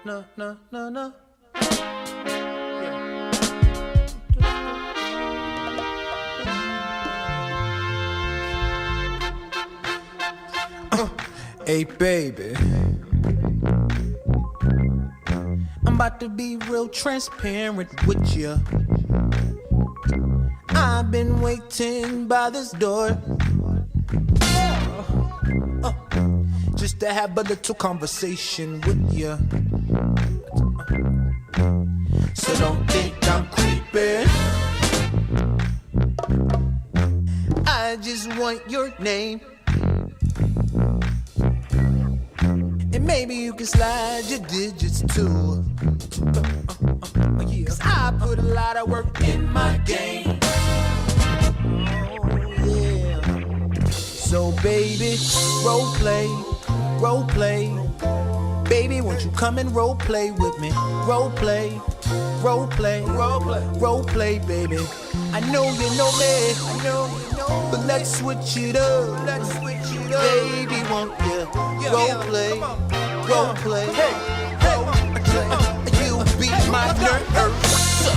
No. Hey baby, I'm about to be real transparent with you. I've been waiting by this door, just to have a little conversation with you. So don't think I'm creeping. I just want your name. And maybe you can slide your digits too. Cause I put a lot of work in my game. Oh yeah. So baby, role play. Baby, won't you come and role play with me? Role play, baby. I know you know me, but let's switch it up. Baby, won't you role play? Hey, you beat my nerves,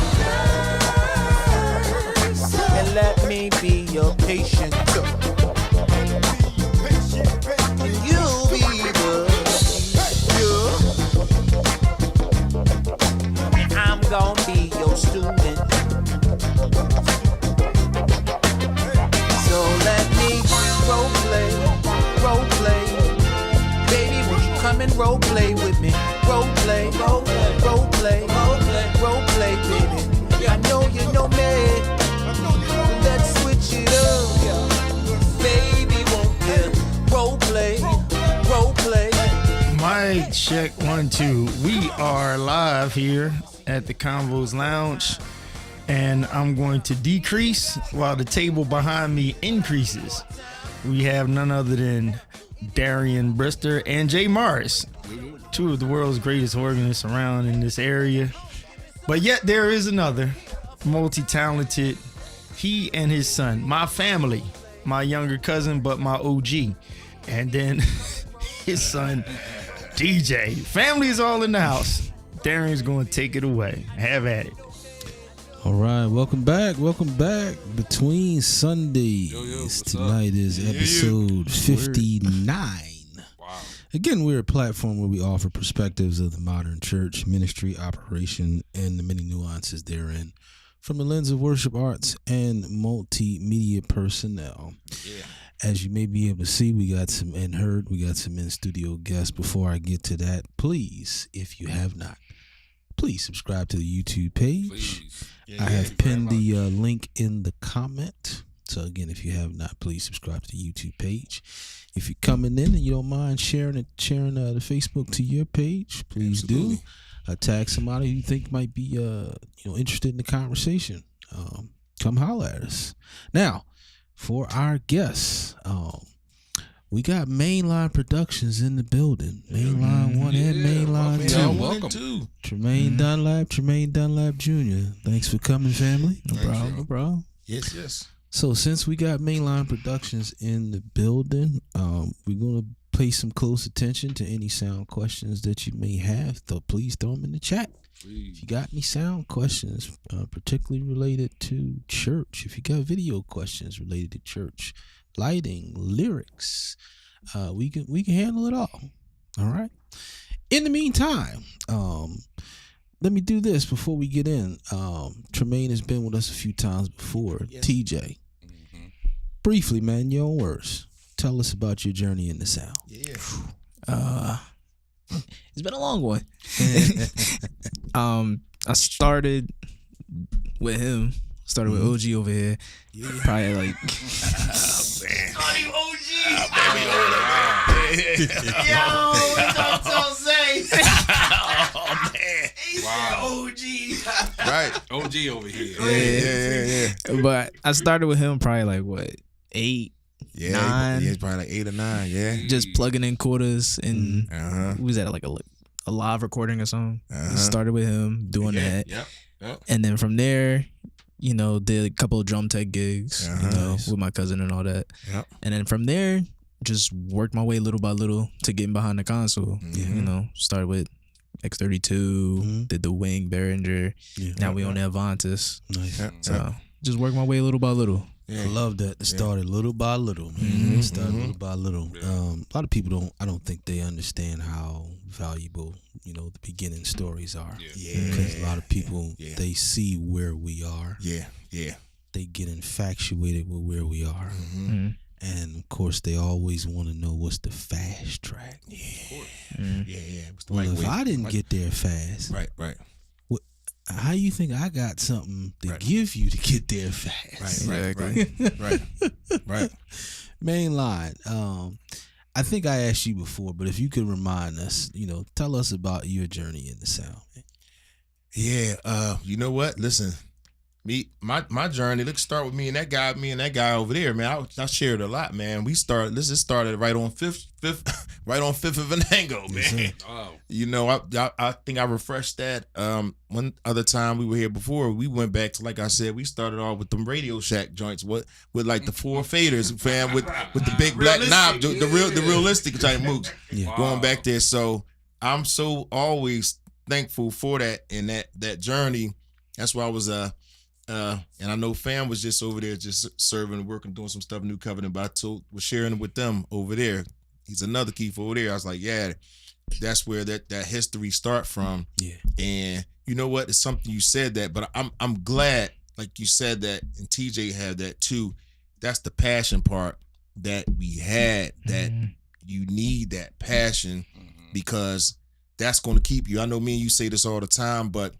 and let me be your patient. And you be I'm gonna be your student. So let me role play. Baby, won't you come and role play with me? Role play, baby. Yeah, I know you know me. Let's switch it up. Baby, won't you role play. Mic check 1 2. We are live here at the Convos Lounge, and I'm going to decrease while the table behind me increases. We have none other than Darien Brister and Jay Morris, two of the world's greatest organists around in this area. But yet there is another multi-talented, he and his son, my family, my younger cousin, but my OG, and then his son DJ. Family is all in the house. Darien's going to take it away. Have at it. All right, welcome back. Between Sundays. Tonight is episode 59. Wow. Again, we're a platform where we offer perspectives of the modern church, ministry, operation, and the many nuances therein from the lens of worship arts and multimedia personnel. Yeah. As you may be able to see, we got some in-studio guests. Before I get to that, please, if you have not, please subscribe to the YouTube page. I have pinned the link in the comment. So again, if you have not, please subscribe to the YouTube page. If you're coming in and you don't mind sharing the Facebook to your page, please do. Tag somebody who you think might be interested in the conversation. Come holler at us. Now, for our guests, we got Mainline Productions in the building. Mainline 1 and Mainline 2. Welcome. Tremaine Dunlap Jr. Thanks for coming, family. No problem. Yes. So since we got Mainline Productions in the building, we're going to pay some close attention to any sound questions that you may have. So please throw them in the chat. If you got any sound questions, particularly related to church, if you got video questions related to church, lighting, lyrics, we can handle it all. All right. In the meantime, let me do this before we get in. Tremaine has been with us a few times before. Yes. TJ, briefly, man, your own words. Tell us about your journey in the sound. Yeah. It's been a long one. I started with him. Started with OG over here. Yeah. Probably like. OG. Yo, what don't say? Oh man. He's OG. Right. OG over here. Yeah. But I started with him probably like what, 8, 9. Yeah, it's probably like 8 or 9. Yeah. Just plugging in quarters and we was at like a live recording or something. Started with him doing that. Yep. And then from there, did a couple of drum tech gigs, Nice. with my cousin and all that. Yep. And then from there, just worked my way little by little to getting behind the console. You know, started with X32, did the Wing Behringer. Now we on the Avantis. Nice. So just work my way little by little. I love that. It started little by little, man. It started little by little. A lot of people I don't think they understand how valuable, the beginning stories are. Because a lot of people, they see where we are. They get infatuated with where we are. And of course, they always want to know what's the fast track. Well, if I didn't get there fast, right. How you think I got something to give you to get there fast? Right. Mainline. I think I asked you before, but if you could remind us, tell us about your journey in the sound. Yeah. You know what? Listen, my journey. Let's start with me and that guy over there, man. I shared a lot, man. This started right on Fifth of Venango, man. Wow. I think I refreshed that one other time we were here before. We went back to, like I said, we started off with them Radio Shack joints with like the 4 faders, fam, with the big black knob, the realistic type moves. Yeah. Going back there. So I'm so always thankful for that and that journey. That's why I was and I know Fam was just over there just serving and working, doing some stuff in New Covenant, but was sharing it with them over there. He's another key for over there. I was like, yeah, that's where that history start from. Yeah. And you know what? It's something you said that, but I'm glad, like you said that, and TJ had that too. That's the passion part that we had, that you need that passion because that's going to keep you. I know me and you say this all the time, but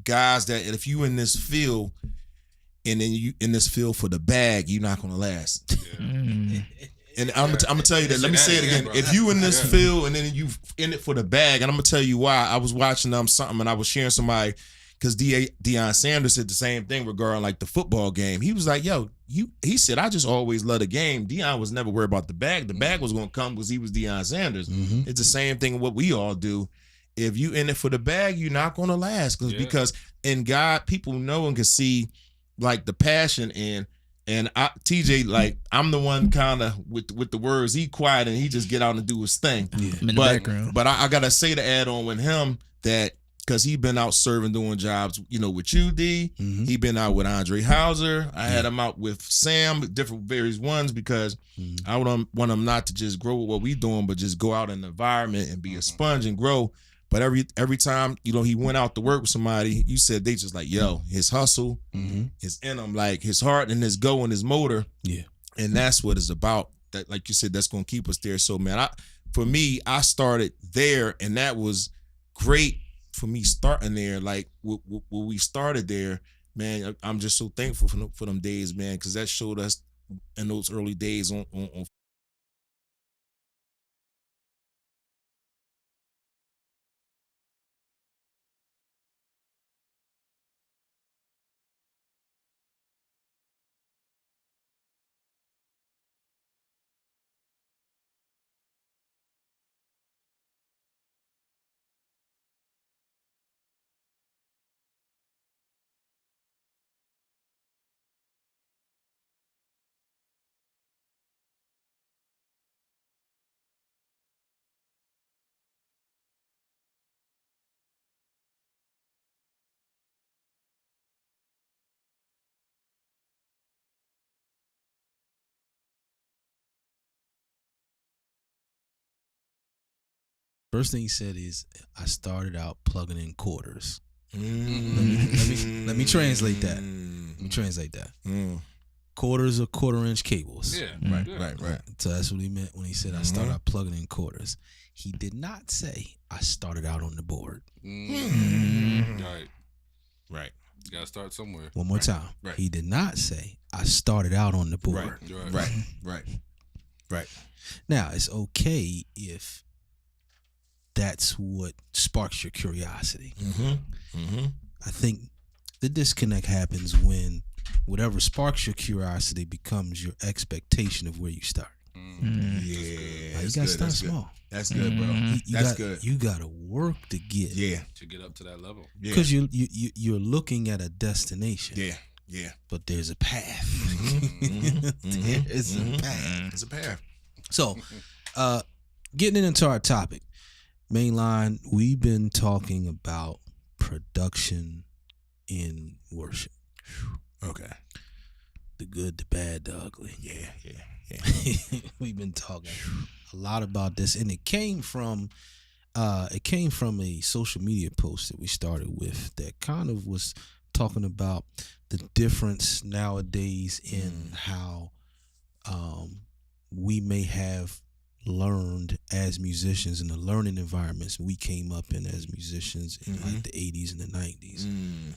guys, that if you in this field and then you in this field for the bag, you're not gonna last. And I'm gonna tell you that. Let me say it again. If you in this field and then you in it for the bag, and I'm gonna tell you why. I was watching something and I was sharing somebody because Deion Sanders said the same thing regarding like the football game. He was like, "Yo, he said I just always love the game. Deion was never worried about the bag. The bag was gonna come because he was Deion Sanders. It's the same thing what we all do. If you in it for the bag, you're not gonna last because in God, people know and can see like the passion and TJ, like I'm the one kind of with the words. He quiet and he just get out and do his thing. In the background. But I gotta say to add on with him that because he been out serving, doing jobs, with you, D. He been out with Andre Hauser. I had him out with Sam, different various ones because I want him not to just grow with what we doing, but just go out in the environment and be a sponge and grow. But every time, he went out to work with somebody, you said they just like, yo, his hustle is in him, like his heart and his go and his motor. Yeah. And that's what it's about. That, like you said, that's going to keep us there. So, man, for me, I started there, and that was great for me starting there. Like, when we started there, man, I'm just so thankful for them days, man, because that showed us in those early days on First thing he said is, I started out plugging in quarters. Let me translate that. Quarters are 1/4-inch cables. Yeah, right. So that's what he meant when he said I started out plugging in quarters. He did not say I started out on the board. Right. You gotta start somewhere. One more time. Right. He did not say I started out on the board. Right. Now, it's okay if that's what sparks your curiosity. I think the disconnect happens when whatever sparks your curiosity becomes your expectation of where you start. Yeah, you gotta start small. That's good, bro. That's good. You gotta work to get to get up to that level. Because you're looking at a destination. Yeah. But there's a path. There's a path. It's a path. So, getting into our topic, Mainline, we've been talking about production in worship. Okay. The good, the bad, the ugly. Yeah. We've been talking a lot about this, and it came from a social media post that we started with that kind of was talking about the difference nowadays in how we may have learned as musicians in the learning environments we came up in as musicians in like the 80s and the 90s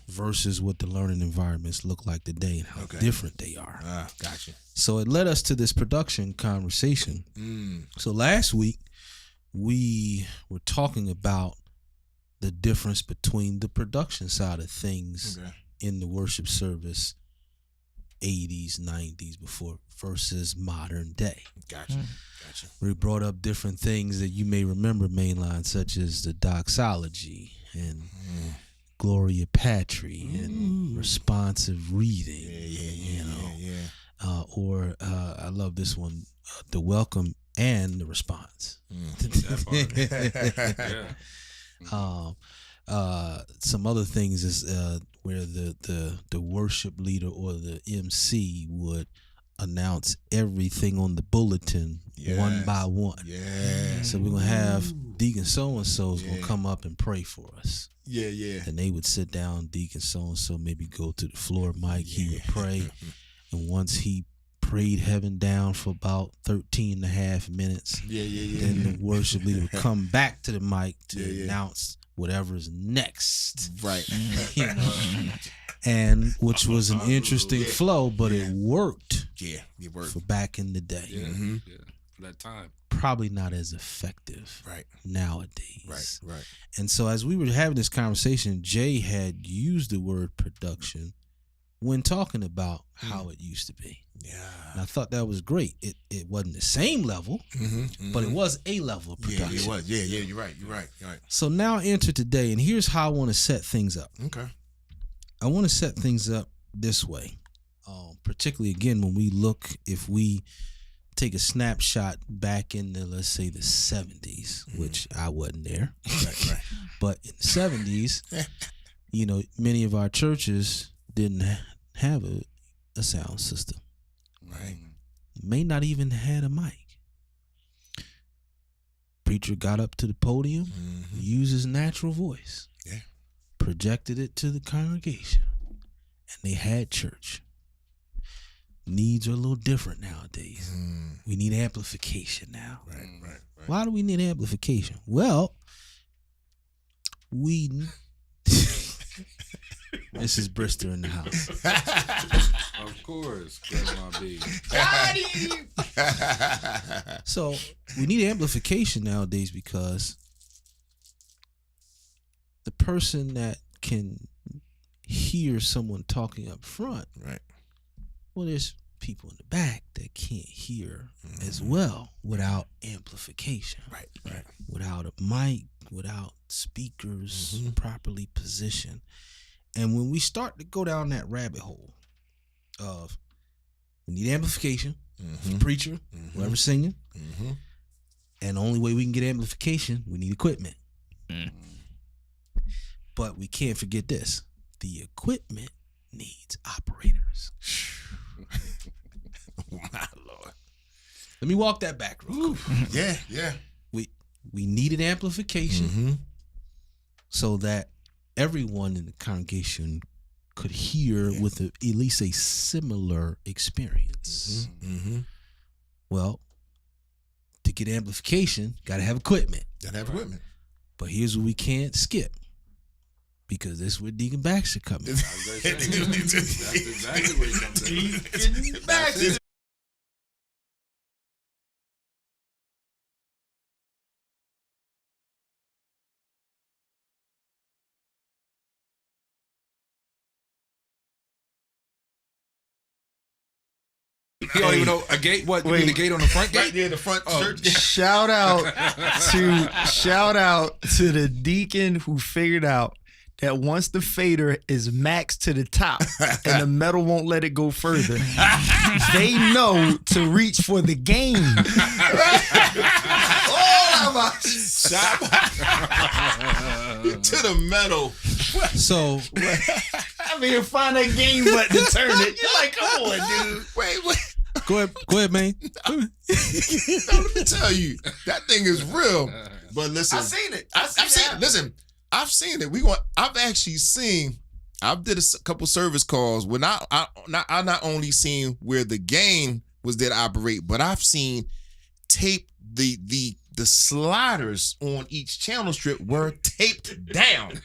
versus what the learning environments look like today and how different they are. Gotcha. So it led us to this production conversation. So last week we were talking about the difference between the production side of things in the worship service 80s, 90s before versus modern day. Gotcha. We brought up different things that you may remember, Mainline, such as the doxology and Gloria Patri and responsive reading. Or I love this one, the welcome and the response. That part. Some other things is where the worship leader or the MC would announce everything on the bulletin one by one. Yeah. So we're gonna have Deacon so and so's gonna come up and pray for us. Yeah. And they would sit down, Deacon so and so maybe go to the floor mic, he would pray. And once he prayed heaven down for about 13 and a half minutes, then the worship leader would come back to the mic to announce whatever's next. Right. You know? And which was an interesting flow, but it worked. Yeah, it worked. For back in the day. Yeah. For that time. Probably not as effective nowadays. Right. And so as we were having this conversation, Jay had used the word production when talking about how it used to be. Yeah. And I thought that was great. It wasn't the same level, but it was a level of production. Yeah, it was. Yeah, you're right. So now enter today, and here's how I want to set things up. Okay. I want to set things up this way. Particularly, again, when we look, if we take a snapshot back in the, let's say, the 70s, which I wasn't there. Right. But in the 70s, you know, many of our churches didn't have a sound system. Right. May not even had a mic. Preacher got up to the podium, used his natural voice, projected it to the congregation, and they had church. Needs are a little different nowadays. We need amplification now. Right. Why do we need amplification? Well, this is Brister in the house. Of course. Grandma B. So we need amplification nowadays because the person that can hear someone talking up front, well, there's people in the back that can't hear as well without amplification. Right. Without a mic, without speakers properly positioned. And when we start to go down that rabbit hole of we need amplification for the preacher, whoever's singing, and the only way we can get amplification, we need equipment. But we can't forget this. The equipment needs operators. Oh my Lord. Let me walk that back real quick. Yeah. We needed amplification so that everyone in the congregation could hear with at least a similar experience. Well, to get amplification, gotta have equipment. But here's what we can't skip. Because this is where Deacon Baxter comes in. That's exactly where he comes in. Deacon Baxter. You don't even know a gate. What? You mean the gate on the front gate? The front church. Shout out to the deacon who figured out that once the fader is maxed to the top and the metal won't let it go further, they know to reach for the game. To the metal. So I mean, find that game button to turn it. You're like, come on, dude. Wait. go ahead, man. No, let me tell you, that thing is real. But listen, I seen it. I've seen it. Listen, I've seen it. I've actually seen. I did a couple service calls when I not only seen where the game was there to operate, but I've seen tape the sliders on each channel strip were taped down.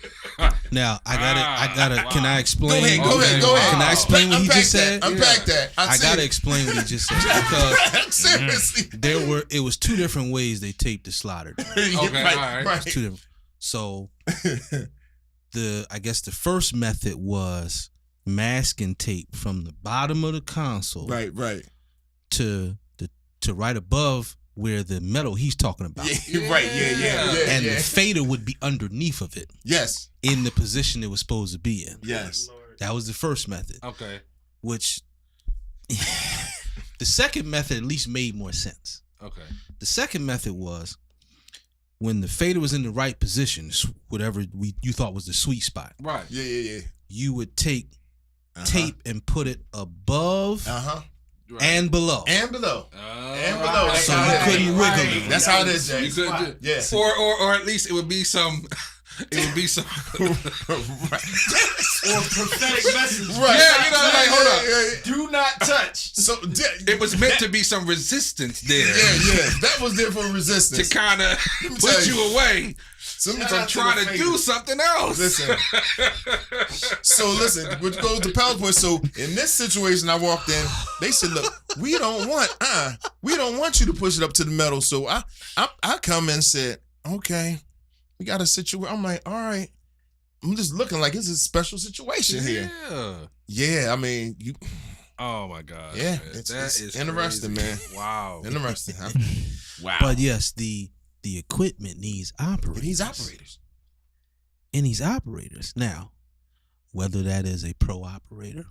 Now I gotta. Wow. Can I explain? Go ahead. Can I explain what he just said? Unpack that. I gotta explain what he just said because Seriously. it was two different ways they taped the slider. Okay, all right. It's two different. So I guess the first method was masking tape from the bottom of the console Right. to right above where the metal he's talking about. Yeah, right. Yeah. And the fader would be underneath of it Yes. in the position it was supposed to be in. Yes. That was the first method. Okay. Which the second method at least made more sense. Okay. The second method was when the fader was in the right position, whatever you thought was the sweet spot. Right. Yeah. You would take tape and put it above Right. and below. And below. And below. So you couldn't wiggle it. That's how it is, Jay. You could do, Yeah. or at least it would be some. It would be some. Or prophetic message. Right. Yeah, you know, like, hold up. Yeah. Do not touch. So It was meant to be some resistance there Yeah. That was there for resistance. to kind of me put tell you you. away Some from trying to do something else. Listen. Listen, which goes to PowerPoint. So in this situation, I walked in. They said, "Look, we don't want you to push it up to the metal." So I come in and said, "Okay, we got a situation." I'm like, "All right." I'm just looking like it's a special situation here. Yeah. Yeah, I mean, you. Oh my God. Yeah, man. it's That is interesting, crazy. man. Wow. Interesting, huh? Wow. But yes, the equipment needs operators. But he's operators. And he's operators. Now, whether that is a pro operator,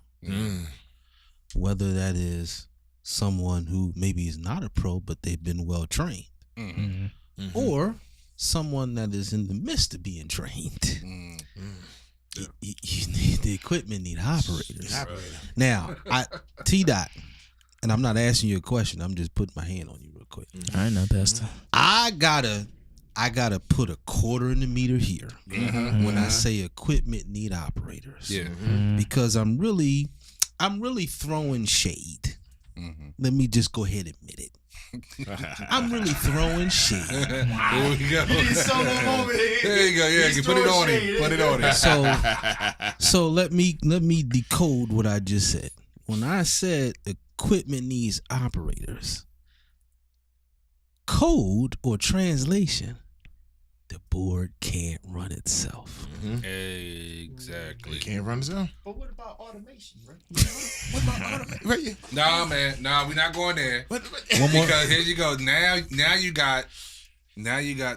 whether that is someone who maybe is not a pro, but they've been well trained, or someone that is in the midst of being trained, the equipment need operators. Now, T-Dot, and I'm not asking you a question, I'm just putting my hand on you real quick. All right, now Pastor. I gotta put a quarter in the meter here when I say equipment need operators. Yeah. Because I'm really throwing shade. Let me just go ahead and admit it. I'm really throwing shade. Here we go. Moment here. There you go. Yeah, you put it on him. Put it on him. So let me decode what I just said. When I said equipment needs operators, code or translation, the board can't run itself. Exactly. Can't run his own. But what about automation, right? What about automation? Right. Nah, man. Nah, we're not going there. One more. Because here you go. Now you got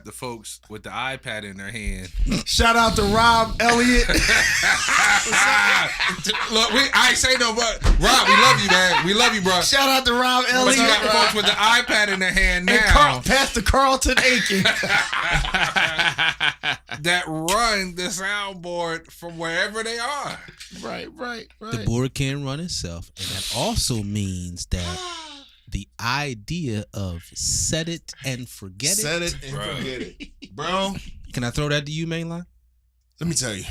the folks with the iPad in their hand. Shout out to Rob Elliott. Look, I ain't say no, but Rob, we love you, man. We love you, bro. Shout out to Rob But Elliott. you got the folks with the iPad in their hand and now Pastor Carlton Aiken. that run the soundboard from wherever they are. Right. The board can't run itself, and that also means that the idea of set it and forget it. Set it and forget it. Bro, Can I throw that to you, Mainline? let me tell you.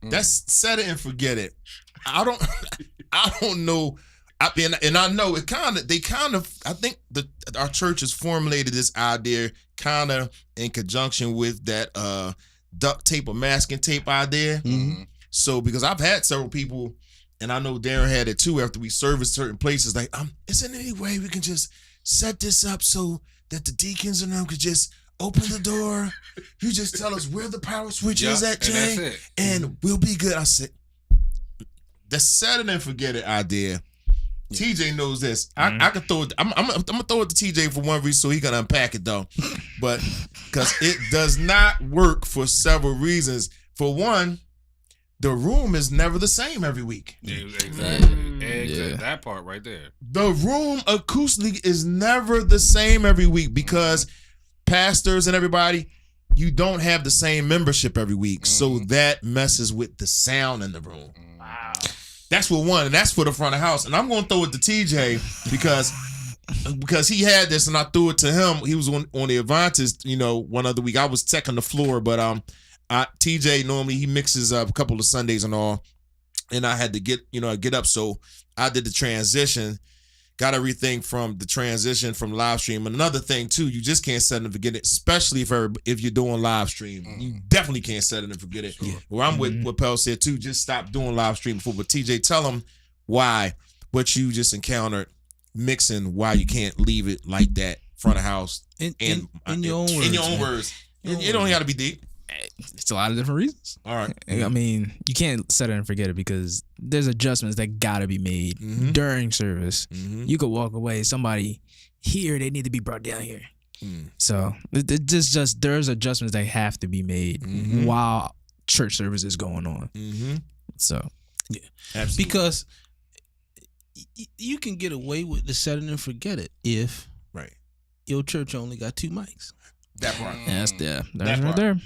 That's set it and forget it. I don't know. I know it I think our church has formulated this idea kind of in conjunction with that duct tape or masking tape idea. So because I've had several people, and I know Darren had it too after we serviced certain places, like, is there any way we can just set this up so that the deacons and them could just open the door? You just tell us where the power switch is at, Jay, and that's it. and we'll be good. I said, the set it and forget it idea. TJ knows this. I can throw it. I'm gonna throw it to TJ for one reason, so he can unpack it though. But because it does not work for several reasons. For one, the room is never the same every week. Yeah, exactly. That part right there. The room acoustically is never the same every week because pastors and everybody, you don't have the same membership every week. So that messes with the sound in the room. Wow. That's for one, and that's for the front of house. And I'm going to throw it to TJ because he had this and I threw it to him. He was on the Avantis, one other week. I was checking the floor, but TJ normally he mixes up a couple of Sundays and all, and I had to get up. So I did the transition, got everything from the transition from live stream. Another thing too, you just can't set it and forget it, especially if you're doing live stream. You definitely can't set it and forget it. Sure. Where I'm with what Pell said too, just stop doing live stream before. But TJ, tell them why what you just encountered mixing, why you can't leave it like that front of house in your own words. In your own words. It don't have to be deep. It's a lot of different reasons. All right. I mean, you can't set it and forget it because there's adjustments that gotta be made during service. You could walk away, somebody here, they need to be brought down here. So there's adjustments that have to be made while church service is going on. So yeah, absolutely. Because you can get away with the set it and forget it if your church only got 2 mics. That part. That's right there.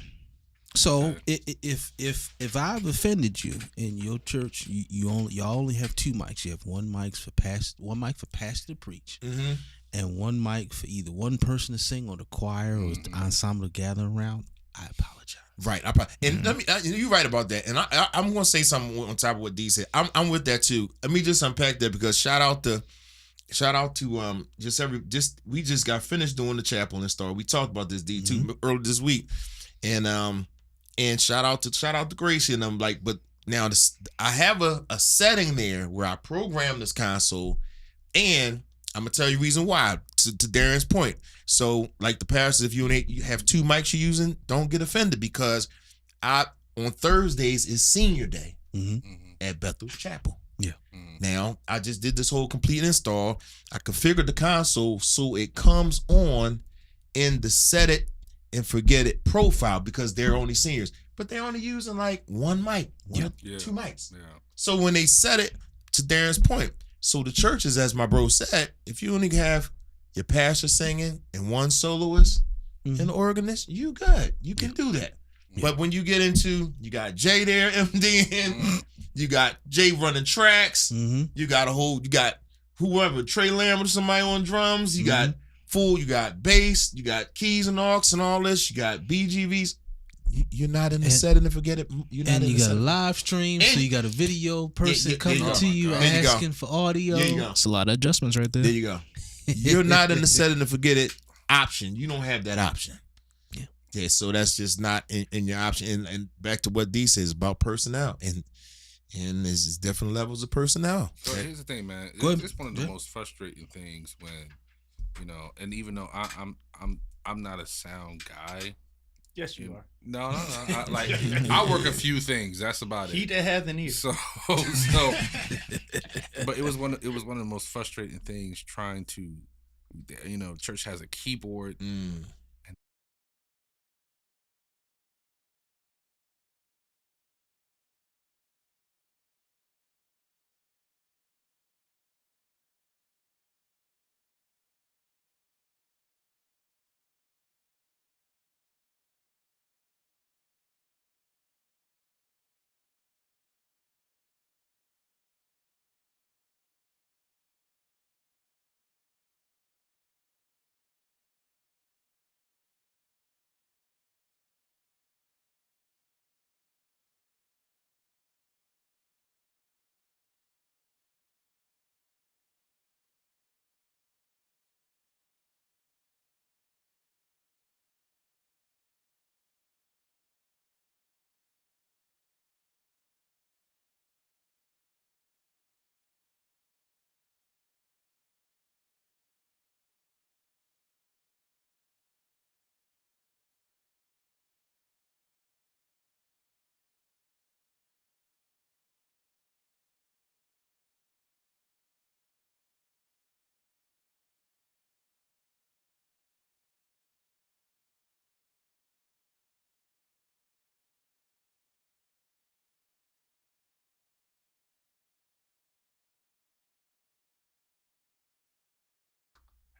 So if I've offended you in your church, you only have 2 mics. You have one mic for pastor to preach, and one mic for either one person to sing or the choir or the ensemble to gather around. I apologize. Right. And let me. You're right about that. And I'm going to say something on top of what D said. I'm with that too. Let me just unpack that because shout out to we just got finished doing the chapel and Star. We talked about this D too earlier this week, and shout out to Gracie and I'm like, but now I have a setting there where I program this console, and I'm gonna tell you reason why to Darren's point. So like the pastors, if you have 2 mics you're using, don't get offended because on Thursdays is senior day at Bethel's Chapel. Yeah. Now I just did this whole complete install. I configured the console so it comes on in the set it and forget it profile because they're only seniors, but they're only using like 1 mic, 2 mics. Yeah. So when they set it, to Darren's point, so the churches, as my bro said, if you only have your pastor singing and 1 soloist and the organist, you good. You can do that. Yeah. But when you get into, you got Jay there, MDing, you got Jay running tracks, you got whoever, Trey Lamb or somebody on drums, you got you got bass, you got keys and aux and all this, you got BGVs. You're not in the setting to forget it. You got a live stream, so you got a video person coming to you asking for audio. There you go. It's a lot of adjustments right there. There you go. You're not in the setting to forget it option. You don't have that option. Yeah, so that's just not in your option. And back to what D says about personnel. And there's different levels of personnel. So here's the thing, man. It's one of the most frustrating things when, and even though I'm not a sound guy. Yes, you are. No. I work a few things. That's about it. He that hath an ear. So, but it was one of the most frustrating things trying to, church has a keyboard.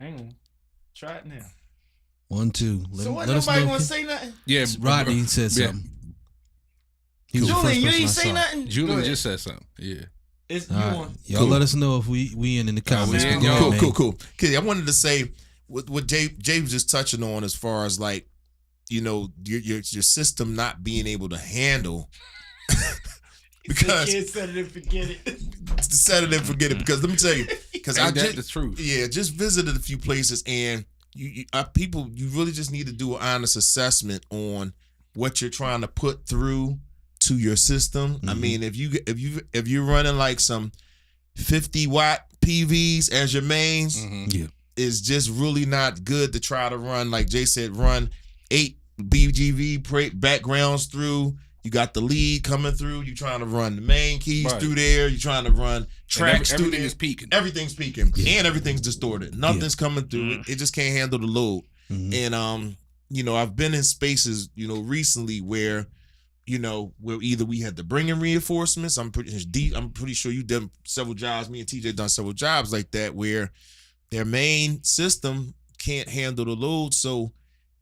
Hang on. Try it now. 1, 2. So what? Let us Nobody know. want to say nothing? Yeah, Rodney said something. He was the Julian, first you person ain't I say saw. nothing. Go Julian ahead. just said something. Yeah. It's All you right. on. Y'all Cool. let us know if we in the comments. Yeah, But go ahead, Cool, man. cool. Okay, I wanted to say what Jay was just touching on as far as like, you know, your system not being able to handle. Because Can't set it and forget it. set it and forget it. Because let me tell you, because I Ain't that just the truth? Yeah, just visited a few places, and you really just need to do an honest assessment on what you're trying to put through to your system. I mean, if you're running like some 50-watt PVs as your mains, Yeah. is just really not good to try to run, like Jay said, run 8 BGV backgrounds through. You got the lead coming through. You're trying to run the main keys Right. through there. You're trying to run tracks through everything there. is peaking. Everything's peaking, and everything's distorted. Nothing's coming through. It just can't handle the load. And you know, I've been in spaces, you know, recently where, you know, where either we had to bring in reinforcements. I'm pretty sure you done several jobs. Me and TJ done several jobs like that where their main system can't handle the load. So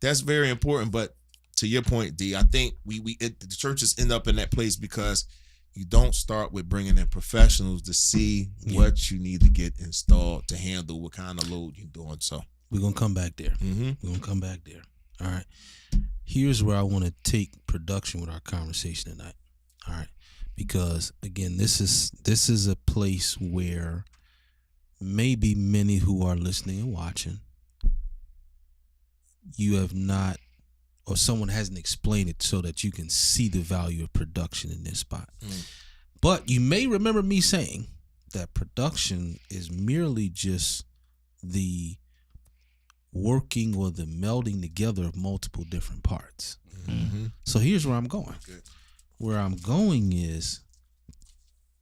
that's very important. But to your point, D, I think the churches end up in that place because you don't start with bringing in professionals to see what you need to get installed to handle what kind of load you're doing. So We're going to come back there. We're going to come back there. All right. Here's where I want to take production with our conversation tonight. All right. Because, again, this is a place where maybe many who are listening and watching, you have not, or someone hasn't explained it so that you can see the value of production in this spot. But you may remember me saying that production is merely just the working or the melding together of multiple different parts. So here's where I'm going. Where I'm going is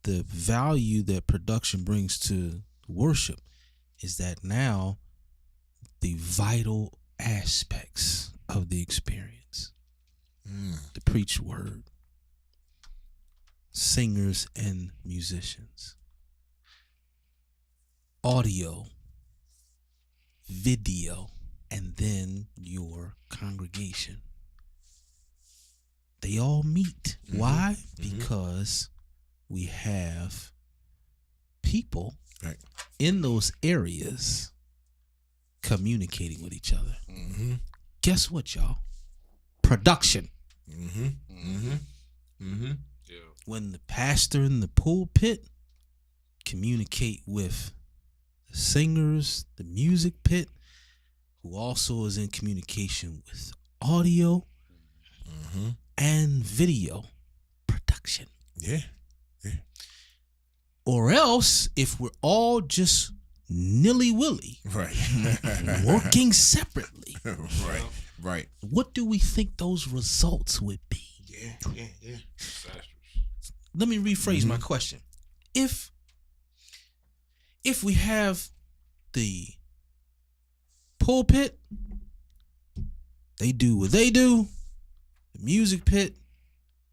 the value that production brings to worship is that now the vital aspects of the experience, the preached word, singers and musicians, audio, video, and then your congregation. They all meet. Why? Because we have people in those areas communicating with each other. Guess what, y'all? Production. When the pastor in the pulpit communicate with the singers, the music pit, who also is in communication with audio and video production. Or else, if we're all just nilly-willy, working separately, what do we think those results would be? Let me rephrase my question. If we have the pulpit, they do what they do, the music pit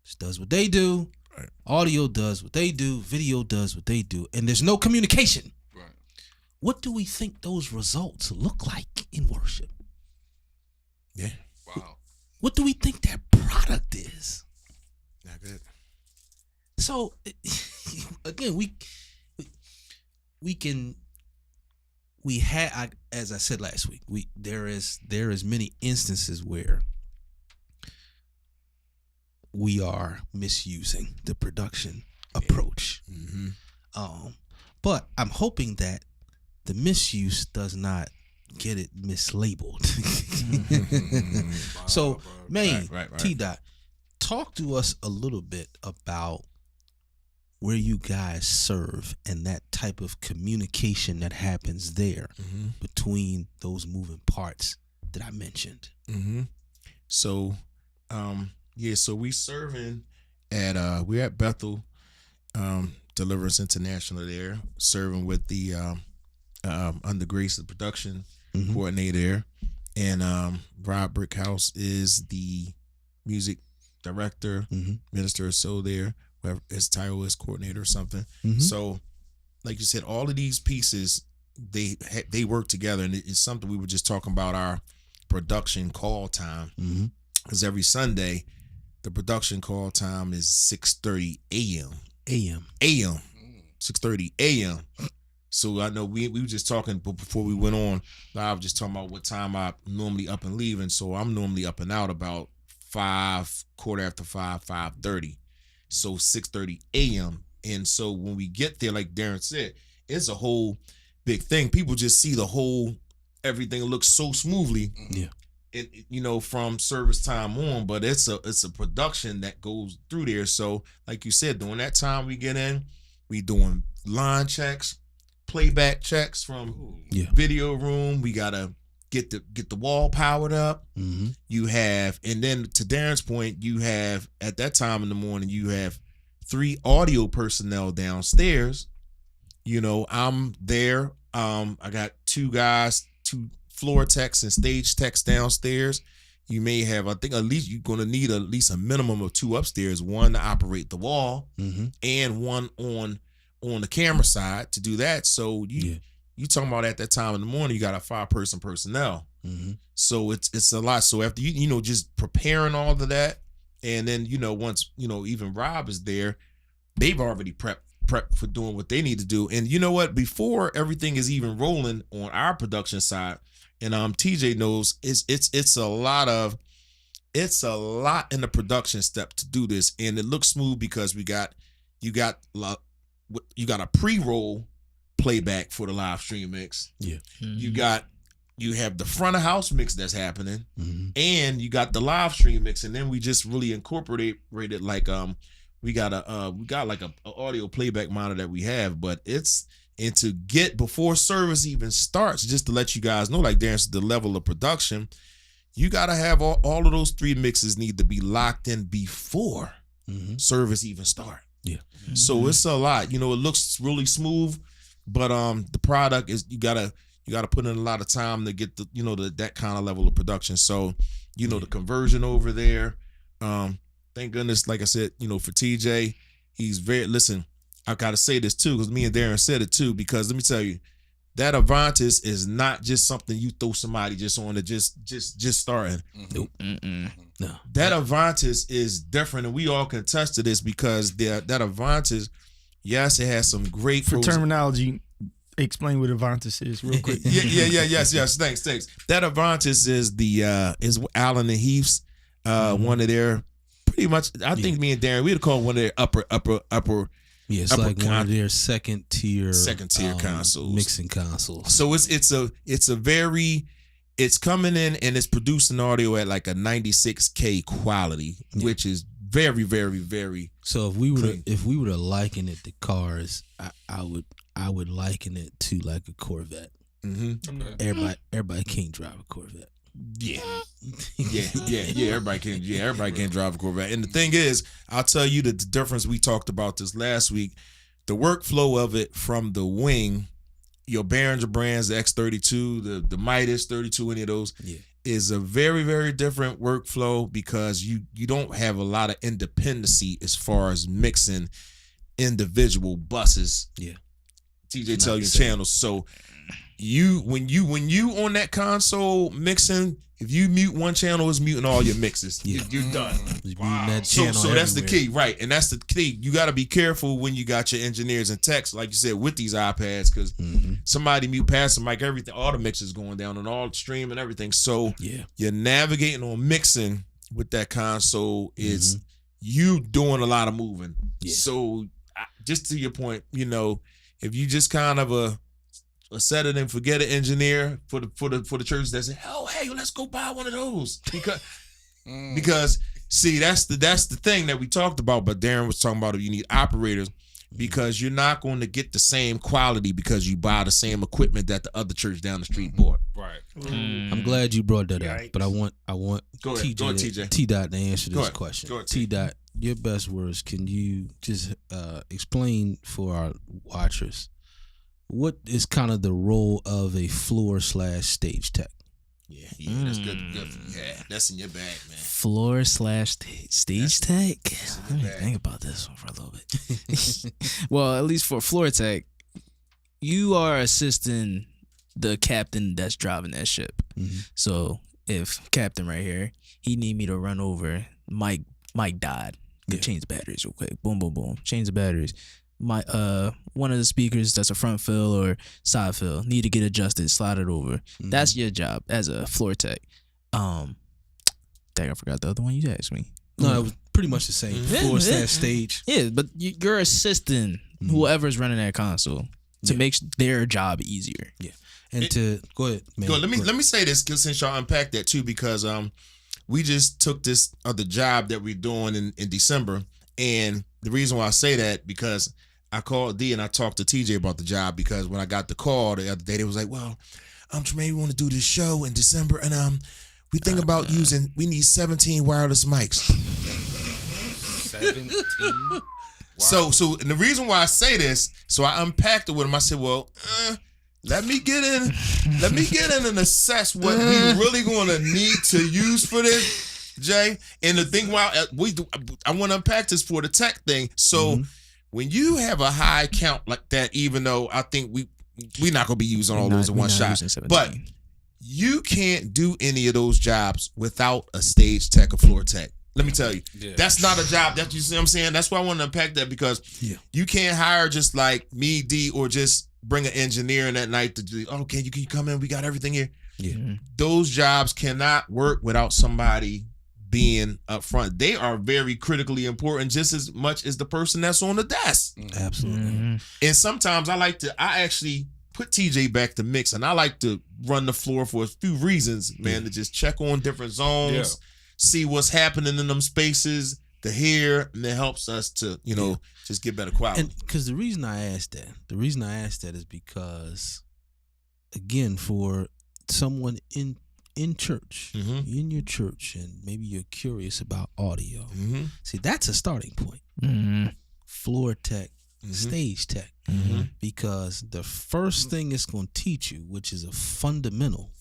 just does what they do, audio does what they do, video does what they do, and there's no communication. What do we think those results look like in worship? Wow. What do we think that product is? Not good. So again, as I said last week, there is many instances where we are misusing the production approach. But I'm hoping that the misuse does not get it mislabeled. So, Maine, T-Dot, talk to us a little bit about where you guys serve and that type of communication that happens there between those moving parts that I mentioned. So, so we serving at we're at Bethel Deliverance International there, serving with the under Grace, the production coordinator there, and Rob Brickhouse is the music director, minister or so there, whatever his title is, coordinator or something. So, like you said, all of these pieces, they work together, and it's something we were just talking about our production call time. Because every Sunday, the production call time is 6:30 a.m. 6:30 a.m. So I know we were just talking before we went on. I was just talking about what time I normally up and leaving. So I'm normally up and out about 5, quarter after 5, 5:30. So 6:30 a.m. And so when we get there, like Darren said, it's a whole big thing. People just see the whole, everything looks so smoothly. Yeah. It, from service time on, but it's a production that goes through there. So like you said, during that time we get in, we doing line checks, playback checks from video room. We gotta get the wall powered up. You have, and then to Darren's point, you have at that time in the morning, you have 3 audio personnel downstairs. I'm there. I got 2 guys, 2 floor techs and stage techs downstairs. You may have, I think at least you're going to need at least a minimum of 2 upstairs, one to operate the wall and one on the camera side to do that. So you talking about at that time in the morning, you got a 5-person personnel. So it's a lot. So after just preparing all of that, and then once even Rob is there, they've already prepped for doing what they need to do. And you know what? Before everything is even rolling on our production side, and TJ knows it's a lot in the production step to do this, and it looks smooth because you got a pre-roll playback for the live stream mix. You have the front of house mix that's happening, and you got the live stream mix, and then we just really incorporated like we got like a audio playback monitor that we have, but and to get before service even starts, just to let you guys know, like Darren said, the level of production, you got to have all of those 3 mixes need to be locked in before service even start. So it's a lot. It looks really smooth, but the product is you gotta put in a lot of time to get that kind of level of production. So the conversion over there. Thank goodness, like I said, for TJ, he's listen, I gotta say this too, because me and Darren said it too, because let me tell you, that Avantis is not just something you throw somebody just on to just starting. Nope. No. That Avantis is different, and we all can attest to this, because that Avantis, yes, it has some great For terminology, explain what Avantis is real quick. Yes. Thanks. That Avantis is Allen and Heath's one of their, pretty much, I think me and Darren, we'd call one of their upper. Yeah, it's like one of their second tier consoles, mixing consoles. So it's coming in and it's producing audio at like a 96K quality, which is very, very, very. So if we were to liken it to cars, I would liken it to like a Corvette. Everybody can't drive a Corvette. Everybody can drive a Corvette. And the thing is, I'll tell you the difference. We talked about this last week. The workflow of it from the wing, your Behringer brands, the X32, the Midas 32, any of those, is a very, very different workflow, because you don't have a lot of independency as far as mixing individual buses. TJ tell your channels. So when you on that console mixing, if you mute one channel, it's muting all your mixes. You're done. That channel so that's the key, right? And that's the key. You got to be careful when you got your engineers and techs, like you said, with these iPads, because somebody mute past the mic, everything, all the mixes going down and all the stream and everything. So you're navigating on mixing with that console is you doing a lot of moving. So just to your point, if you just kind of a set it and forget it engineer for the church that said, oh hey, let's go buy one of those, because see, that's the thing that we talked about, but Darren was talking about, you need operators, because you're not going to get the same quality because you buy the same equipment that the other church down the street bought. Right. I'm glad you brought that up, but I want go ahead, TJ. T-Dot to answer this question. T-Dot, your best words, can you just explain for our watchers what is kind of the role of a floor/stage tech? Yeah, that's good. Yeah, that's in your bag, man. Floor/stage tech? Let me think about this one for a little bit. Well, at least for floor tech, you are assisting the captain that's driving that ship. So if captain right here, he need me to run over Mike died. Go change the batteries real quick. Boom, boom, boom. Change the batteries. My one of the speakers that's a front fill or side fill need to get adjusted, slide it over. That's your job as a floor tech. Dang, I forgot the other one you asked me. No, it was pretty much the same. Floor staff stage. Yeah, but you're assisting whoever's running that console to make their job easier. Yeah. And go ahead, man. Let me say this, cause since y'all unpacked that too, because we just took this other job that we're doing in December, and the reason why I say that because I called D and I talked to TJ about the job, because when I got the call the other day, they was like, "Well, Tremaine, we want to do this show in December, and we think about we need 17 wireless mics." 17. Wow. So and the reason why I say this, so I unpacked it with him. I said, "Well, let me get in and assess what we really going to need to use for this, Jay." And the thing, I want to unpack this for the tech thing. So when you have a high count like that, even though I think we're not going to be using all those in one shot, but you can't do any of those jobs without a stage tech or floor tech. Let me tell you, that's not a job that you see what I'm saying. That's why I want to unpack that, because you can't hire just like me, D, or just bring an engineer in that night to do, okay, you can come in, we got everything here. Yeah. Those jobs cannot work without somebody being up front. They are very critically important, just as much as the person that's on the desk. Absolutely. And sometimes I actually put TJ back to mix, and I like to run the floor for a few reasons, man, to just check on different zones, see what's happening in them spaces, to hear, and it helps us to, just get better quality. And because the reason I asked that is because, again, for someone in church, in your church, and maybe you're curious about audio, see, that's a starting point. Floor tech, stage tech, because the first thing it's going to teach you, which is a fundamental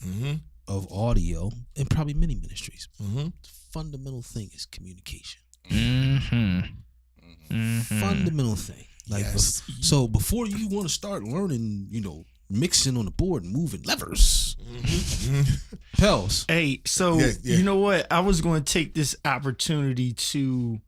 of audio and probably many ministries, the fundamental thing is communication. Fundamental thing. So before you want to start learning, mixing on the board and moving levers, Pels. Hey, so you know what? I was going to take this opportunity to,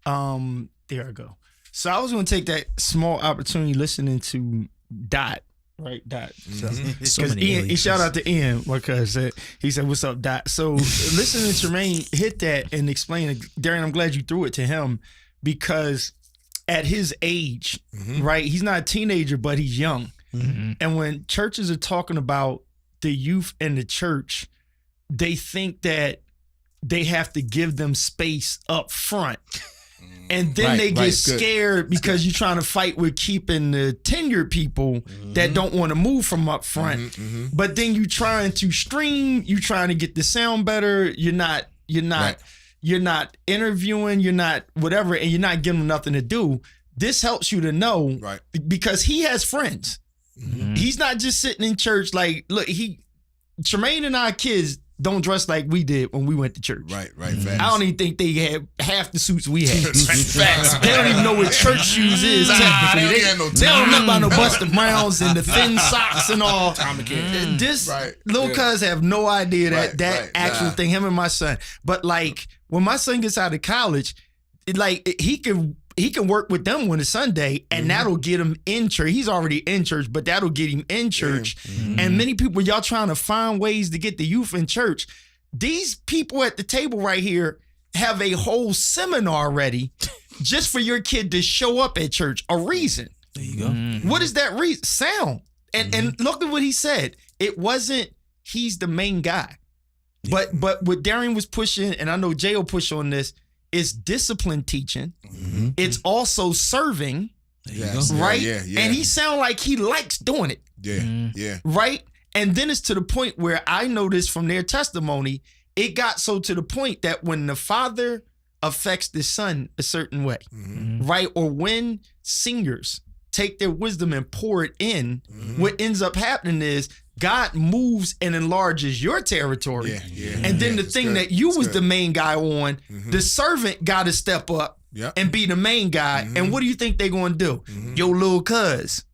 there I go. So I was going to take that small opportunity listening to Dot. Right, Dot. So Ian, shout out to Ian because he said, "What's up, Dot?" So listening to Tremaine hit that and explain it, Darien, I'm glad you threw it to him, because at his age, right, he's not a teenager, but he's young. And when churches are talking about the youth in the church, they think that they have to give them space up front. And then they get scared because you're trying to fight with keeping the tenured people that don't want to move from up front. But then you trying to stream, you trying to get the sound better. You're not interviewing, you're not whatever, and you're not giving them nothing to do. This helps you to know, because he has friends. He's not just sitting in church. Like, look, Tremaine and our kids don't dress like we did when we went to church. Right. Facts. I don't even think they had half the suits we had. Facts. They don't even know what church shoes is. Technically, they don't know about no Buster Browns and the thin socks and all. This little cuz have no idea that actual thing. Him and my son. But like when my son gets out of college, he can work with them when it's Sunday, and that'll get him in church. He's already in church, but that'll get him in church. And many people, y'all trying to find ways to get the youth in church. These people at the table right here have a whole seminar ready just for your kid to show up at church. A reason. There you go. What is that reason? Sound. And look at what he said. It wasn't he's the main guy. But what Darien was pushing, and I know Jay will push on this, it's discipline teaching. It's also serving. Right? Yeah. And he sound like he likes doing it. Yeah. Right? And then it's to the point where I noticed from their testimony, it got so to the point that when the father affects the son a certain way, right? Or when singers take their wisdom and pour it in, what ends up happening is God moves and enlarges your territory. And then the thing that you was the main guy on, the servant got to step up and be the main guy. And what do you think they're going to do? Yo, little cuz.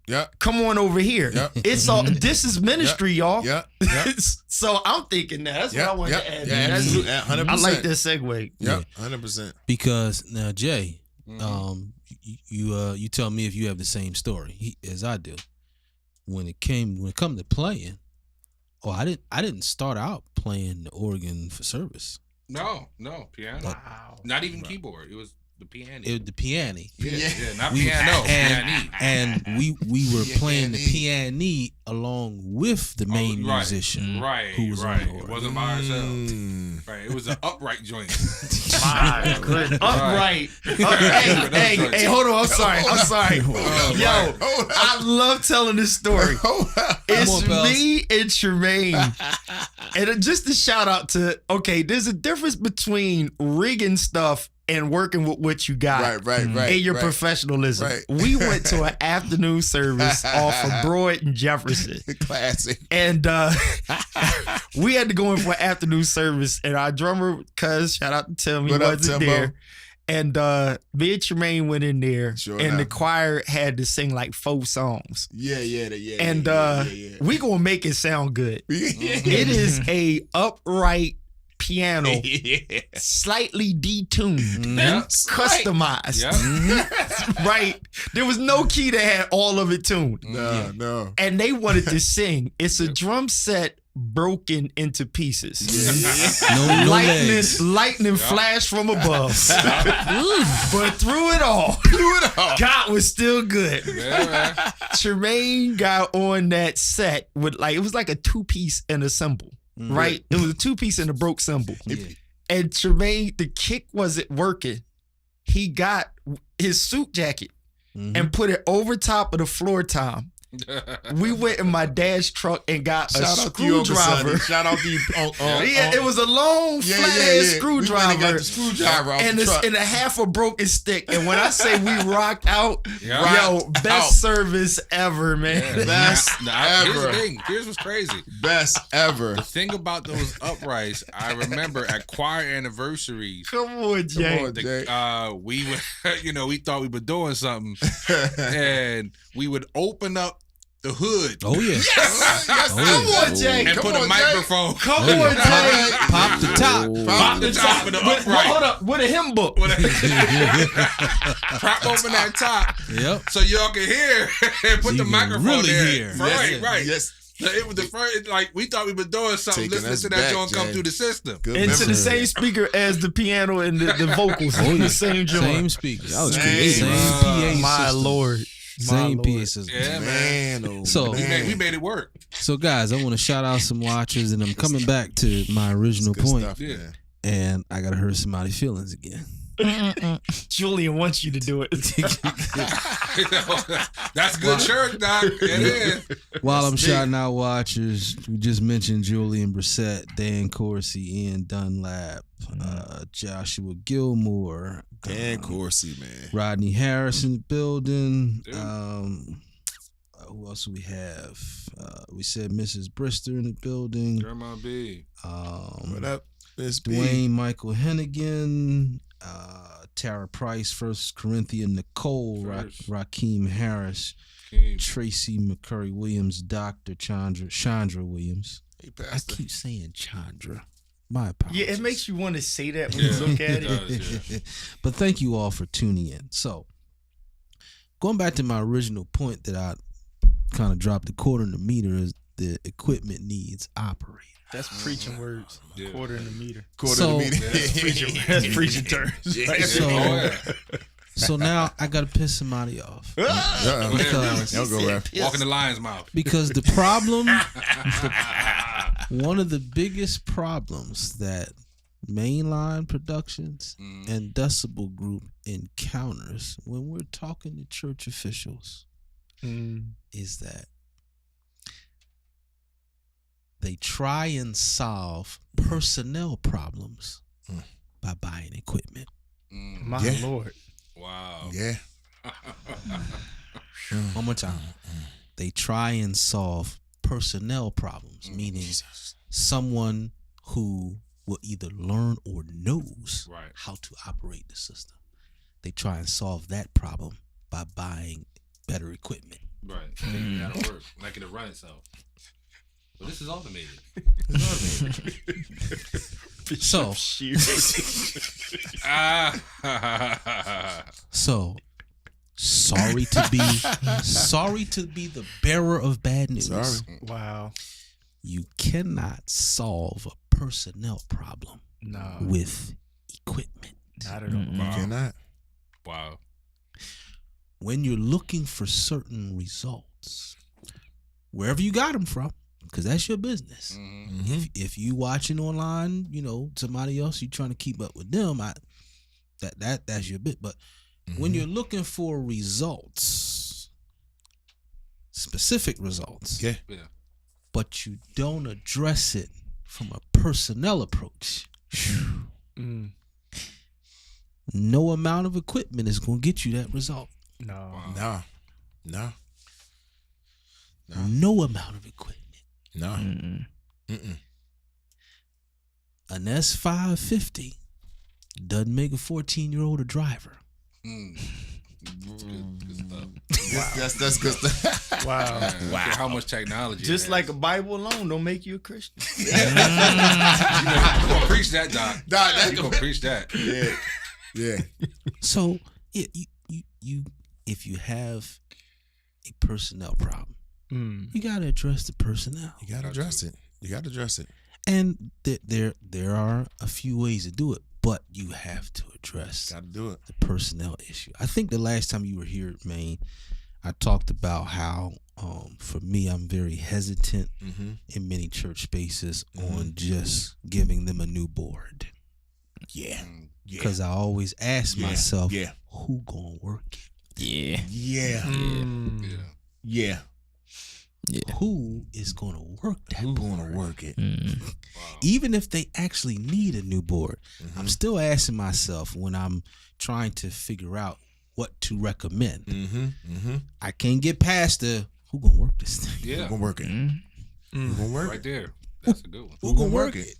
Yeah. Come on over here. Yep. It's all. This is ministry, y'all. Yeah. Yeah. So I'm thinking that's what I wanted to add. Yeah, That's- absolutely. 100%. I like this segue. Yeah, 100%. Because now, Jay, you tell me if you have the same story as I do. When it come to playing, I didn't start out playing the organ for service. No, piano. Wow. Not even keyboard. It was the piano. It was the piano. Yeah, not piano. Piano. And we were playing the piano along with the main right, musician, right, who was right. on the It organ. wasn't by ourselves. Right, it was an upright joint. My goodness. Upright. Hey, hold on. I'm sorry. Yo, I love telling this story. It's on, fellas. me and Tremaine. And just a shout out to, there's a difference between rigging stuff and working with what you got. Right. And your professionalism. Right. We went to an afternoon service off of Broad and Jefferson. Classic. And we had to go in for an afternoon service. And our drummer, shout out to Tim, he What up, wasn't Timbo? there. And me and Tremaine went in there, Sure and the enough. choir had to sing like 4 songs. Yeah. And we gonna make it sound good. It is a upright piano, slightly detuned, customized. Right? There was no key that had all of it tuned. No. And they wanted to sing. It's a drum set broken into pieces. No legs. Lightning flashed from above. But through it all, God was still good. Tremaine got on that set with it was like a 2-piece and a cymbal. Right? It was a 2-piece and a broke cymbal. And Tremaine, the kick wasn't working. He got his suit jacket and put it over top of the floor tom. We went in my dad's truck and got a screwdriver. Shout out to you. It was a long, flat-ass screwdriver. We got the screwdriver off and the it's truck. in a half a broken stick. And when I say we rocked out, best out. service ever, man. Best Here's the ever. thing. Here's what's crazy. Best ever. The thing about those uprights, I remember at choir anniversaries. Come on, Jay. We would, we thought we were doing something, and we would open up the hood. Oh yeah. Yes. Oh, Come on, Jay. And put a microphone. Come on, Jay. Pop the top. Pop the top of the upright. Hold up. With a hymn book. Prop open that top. Yep. So y'all can hear and put You the can microphone really there. hear. Right. Yes. So it was the first, we thought we were doing something. Taking Listening us to that back, joint come Jay. through the system. Good Into memory. the same speaker as the piano and the vocals. The same joint. Same speakers. Same, Same PA My system. Lord. Same My PA Lord. system. Yeah, man. Man, oh, So- man. We made it work. So guys, I want to shout out some watchers, and I'm coming back to my original Good point, stuff, Yeah. man. and I gotta hurt somebody's feelings again. Julian wants you to do it. That's good church, Doc. It is. While I'm shouting out watchers, we just mentioned Julian Brissett, Dan Corsi, Ian Dunlap, Joshua Gilmore, Dan Corsi, man. Rodney Harris in the building. Dude. Who else do we have? We said Mrs. Brister in the building. Grandma B. What up, Miss B? Dwayne Michael Hennigan, Tara Price, First Corinthian Nicole, First. Rakeem Harris, King. Tracy McCurry Williams, Dr. Chandra Williams. Hey, I Pastor. keep saying Chandra. My apologies. Yeah, it makes you want to say that when Yeah, you look at it it. does, yeah. But thank you all for tuning in. So, going back to my original point that I kind of dropped the quarter in the meter is the equipment needs operators. That's preaching words. Yeah. Quarter in the meter. Quarter So- of the meeting. That's preaching terms. So, Oh, yeah. so now I got to piss somebody off. Uh-oh. Because Y'all go, ref. Walking the lion's mouth. Because the problem, one of the biggest problems that Mainline Productions and Decibel Group encounters when we're talking to church officials is that they try and solve personnel problems by buying equipment. My Yeah. Lord. Wow. Yeah. One more time. They try and solve personnel problems, meaning someone who will either learn or knows Right. how to operate the system. They try and solve that problem by buying better equipment. Right. That'll work. Like it'll run itself. But this is automated. So, sorry to be the bearer of bad news. Sorry. Wow. You cannot solve a personnel problem No. with equipment. Not at all. You cannot. Wow. When you're looking for certain results, wherever you got them from, because that's your business. Mm-hmm. If you watching online, somebody else, you trying to keep up with them, that's your bit. But when you're looking for results, specific results, Yeah. but you don't address it from a personnel approach, no amount of equipment is going to get you that result. No. No. No amount of equipment. No. An S550 doesn't make a 14-year-old a driver. Good stuff. That's good stuff. Wow. Look at how much technology. Just it like has. a Bible alone don't make you a Christian. You gonna preach that, Doc. You gonna preach that. Yeah. So you if you have a personnel problem, you got to address the personnel. You gotta address it. And there are a few ways to do it, but you have to address Gotta do it. the personnel issue. I think the last time you were here, Maine, I talked about how for me, I'm very hesitant in many church spaces on just giving them a new board. Yeah. Because I always ask myself, Yeah. who gonna work it? Yeah. Yeah. Yeah. Who is gonna work that Who's board? gonna work it? Even if they actually need a new board, I'm still asking myself when I'm trying to figure out what to recommend. I can't get past the who gonna work this thing. Yeah. Who's gonna work it? Who's gonna work Right it? there. That's a good one. Who gonna work it?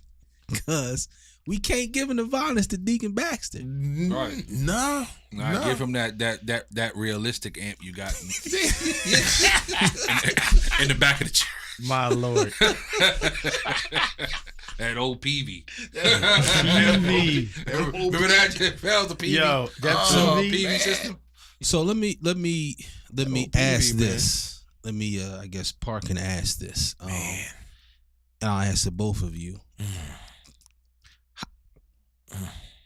Because we can't give an advantage to Deacon Baxter. Right. No. Nah, give him that realistic amp you got in the back of the chair. My Lord. That old PV. PV. Remember that? That was the PV. Yo, that PV system. So let me PV, ask man. this. Let me I guess Park and ask this. And I'll ask the both of you.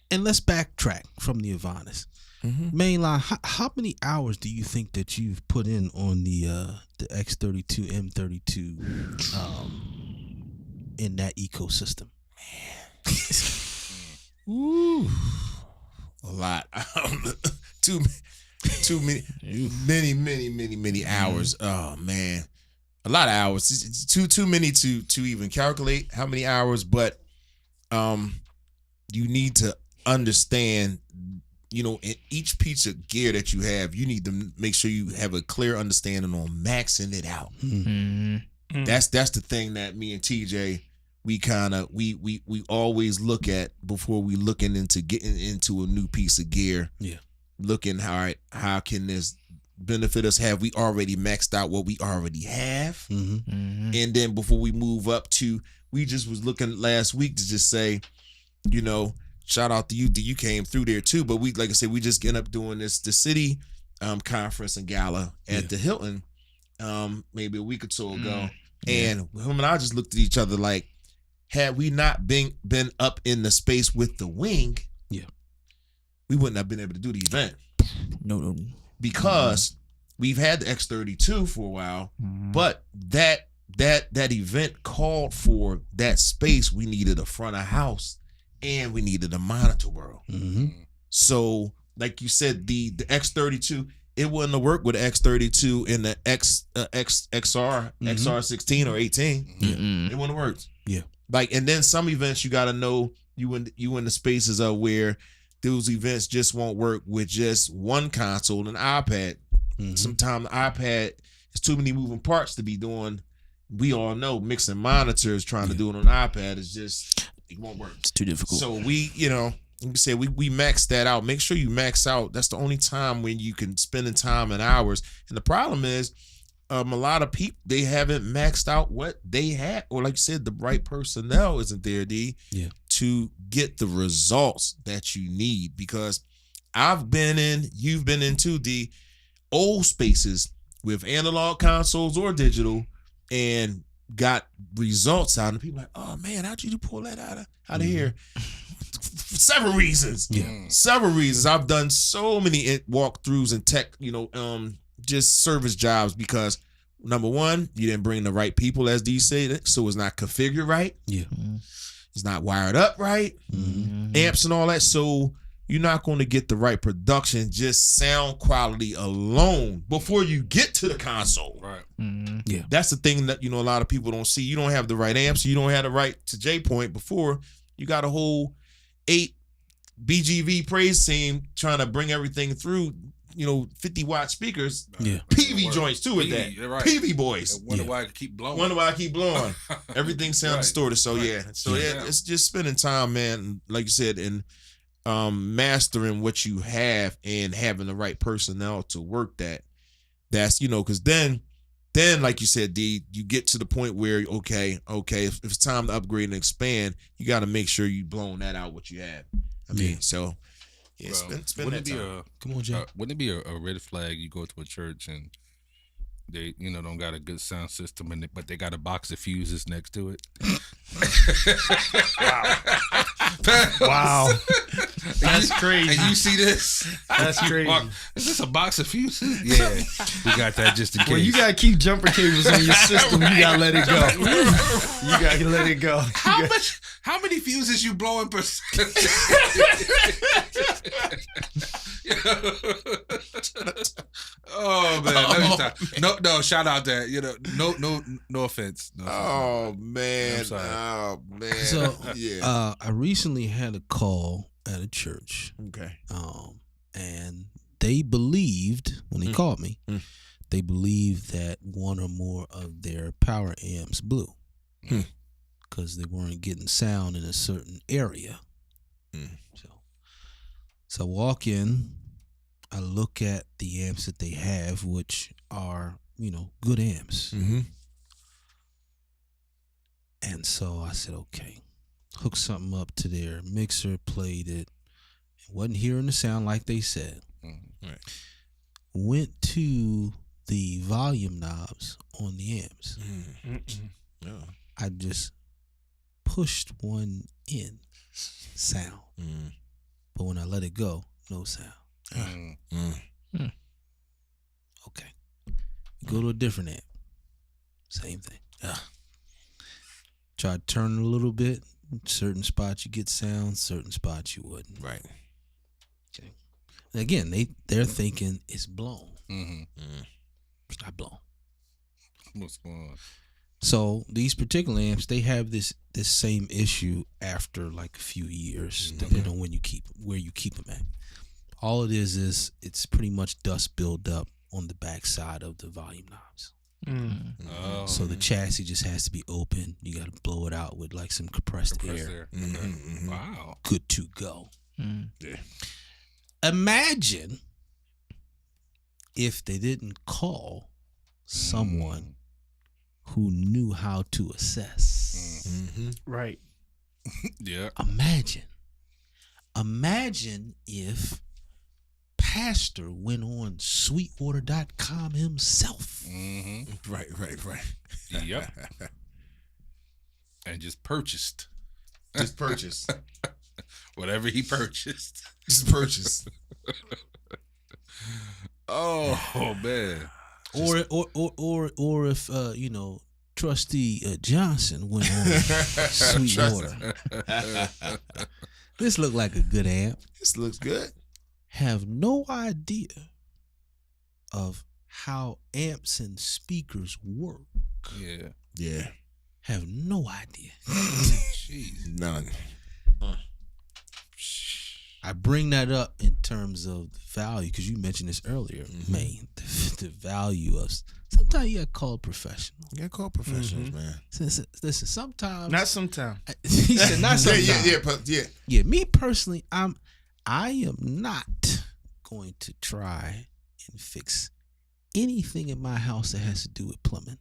And let's backtrack from the Avanis. Mainline, how many hours do you think that you've put in on the X32 M32 in that ecosystem? Ooh. A lot. Too many hours. Oh man. A lot of hours. It's too many to even calculate how many hours, but you need to understand, in each piece of gear that you have, you need to make sure you have a clear understanding on maxing it out. That's the thing that me and TJ, we always look at before we looking into getting into a new piece of gear. Yeah. Looking, all right, how can this benefit us? Have we already maxed out what we already have? And then before we move up to, we just was looking last week to just say, shout out to you. You came through there too. But we, like I said, we just end up doing the city conference and gala at the Hilton maybe a week or so ago. And him and I just looked at each other like, had we not been up in the space with the wing, we wouldn't have been able to do the event. No. Because we've had the X32 for a while, but that event called for that space. We needed a front of house and we needed a monitor world. So, like you said, the X32, it wouldn't have worked with the X32 and the XR16 or 18. It wouldn't have worked. Yeah. Like, and then some events you gotta know you in the spaces of where those events just won't work with just one console and iPad. Sometimes the iPad is too many moving parts to be doing. We all know mixing monitors, trying to do it on iPad is just, it won't work. It's too difficult. So we, you said, we max that out. Make sure you max out. That's the only time when you can spend the time and hours. And the problem is, a lot of people, they haven't maxed out what they had, or like you said, the right personnel isn't there, D, to get the results that you need. Because I've been in, you've been in too, D, old spaces with analog consoles or digital, and got results out, and people like, oh man, how'd you pull that out of here? Several reasons. Several reasons. I've done so many walkthroughs and tech, just service jobs, because number one, you didn't bring the right people, as D said, so it's not configured right. It's not wired up right. Amps and all that. So you're not going to get the right production, just sound quality alone, before you get to the console. Right. Yeah. That's the thing that, a lot of people don't see. You don't have the right amps. You don't have the right, to J point before, you got a whole 8 BGV praise team trying to bring everything through, 50-watt speakers. PV joints too with that. Right. PV boys. Wonder why I keep blowing. Everything sounds distorted. So it's just spending time, man, like you said, and mastering what you have and having the right personnel to work that. That's, because then like you said, D, you get to the point where, okay, if it's time to upgrade and expand, you got to make sure you blown that out what you have. I mean, so yeah, spend that time. Come on, Jay. Wouldn't it be a red flag? You go to a church and they, don't got a good sound system, but they got a box of fuses next to it. Wow. That's crazy. And you see this? That's crazy. Is this a box of fuses? Yeah, we got that just in case. Well, you gotta keep jumper cables on your system. You gotta let it go. You gotta let it go. How many fuses you blowing per? Oh man, let me stop. No, shout out that. No offense. Oh man. I'm sorry. Oh man. So yeah. I recently had a call at a church. Okay. And they believed, when they called me, they believed that one or more of their power amps blew. Because they weren't getting sound in a certain area. So I walk in, I look at the amps that they have, which are, good amps. And so I said, okay, hook something up to their mixer, played it. Wasn't hearing the sound like they said. Right. Went to the volume knobs on the amps. I just pushed one in, sound. But when I let it go, no sound. Okay. Go to a different amp. Same thing. Try to turn it a little bit. Certain spots you get sound, certain spots you wouldn't. Right. Okay. And again, they're thinking it's blown. It's not blown. What's going on? So these particular amps, they have this same issue after like a few years, depending on where you keep them at. All it is it's pretty much dust build up on the back side of the volume knobs. So the chassis just has to be open. You got to blow it out with like some compressed air. Wow. Good to go. Yeah. Imagine if they didn't call someone who knew how to assess. Right. Yeah. Imagine if Pastor went on Sweetwater.com himself. Right. Yep. And just purchased. Whatever he purchased. Just purchase. Oh man. Or if Trustee Johnson went on Sweetwater. This looked like a good amp. This looks good. Have no idea of how amps and speakers work. Yeah. Have no idea. Jeez. None. I bring that up in terms of value because you mentioned this earlier, man. the value of. Sometimes you gotta call professional. You gotta call professionals, man. Listen, sometimes Not sometimes. he said not sometimes. Yeah. Me personally, I am not going to try and fix anything in my house that has to do with plumbing.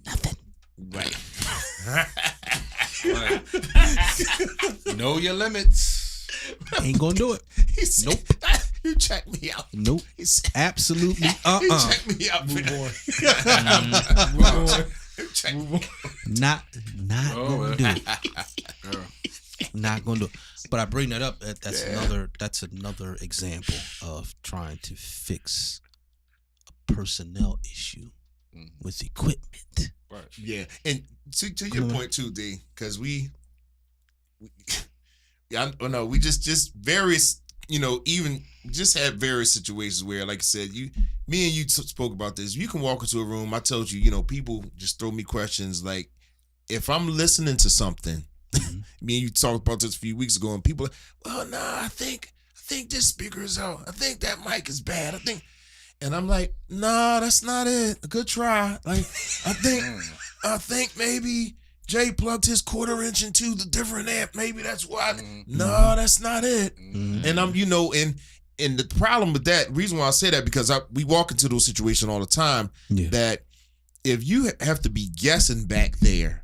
Nothing. Right. Know your limits. Ain't gonna do it. He said, Nope. You check me out. Nope. He said, Absolutely. You check me out. Move on. Check Move on. Not Oh, gonna do it. Yeah. Not gonna do it. But I bring that up. That's another example of trying to fix a personnel issue with equipment. Right. Yeah, and to your point too, D, because we just various, even just had various situations where, like I said, me and you spoke about this. You can walk into a room. I told you, people just throw me questions like, if I'm listening to something, me and you talked about this a few weeks ago, and people, well, nah, I think this speaker is out. I think that mic is bad. And I'm like, nah, that's not it. A good try. Like, I think maybe Jay plugged his 1/4 inch into the different amp. Maybe that's why. No, that's not it. And I'm, and the problem with that, reason why I say that, because we walk into those situations all the time, that if you have to be guessing back there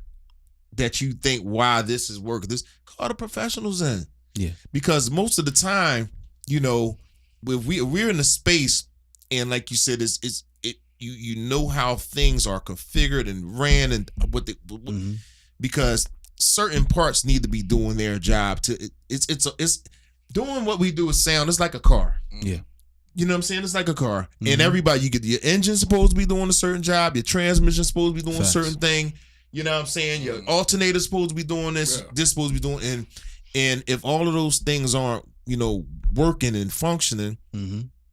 that you think why this is working, call the professionals in. Yeah. Because most of the time, if we're in a space, and like you said, you know how things are configured and ran and because certain parts need to be doing their job it's doing what we do with sound. It's like a car. Yeah. You know what I'm saying? It's like a car. And everybody, you get your engine's supposed to be doing a certain job, your transmission's supposed to be doing a certain thing. You know what I'm saying? Your alternator's supposed to be doing this, this supposed to be doing, and if all of those things aren't, working and functioning,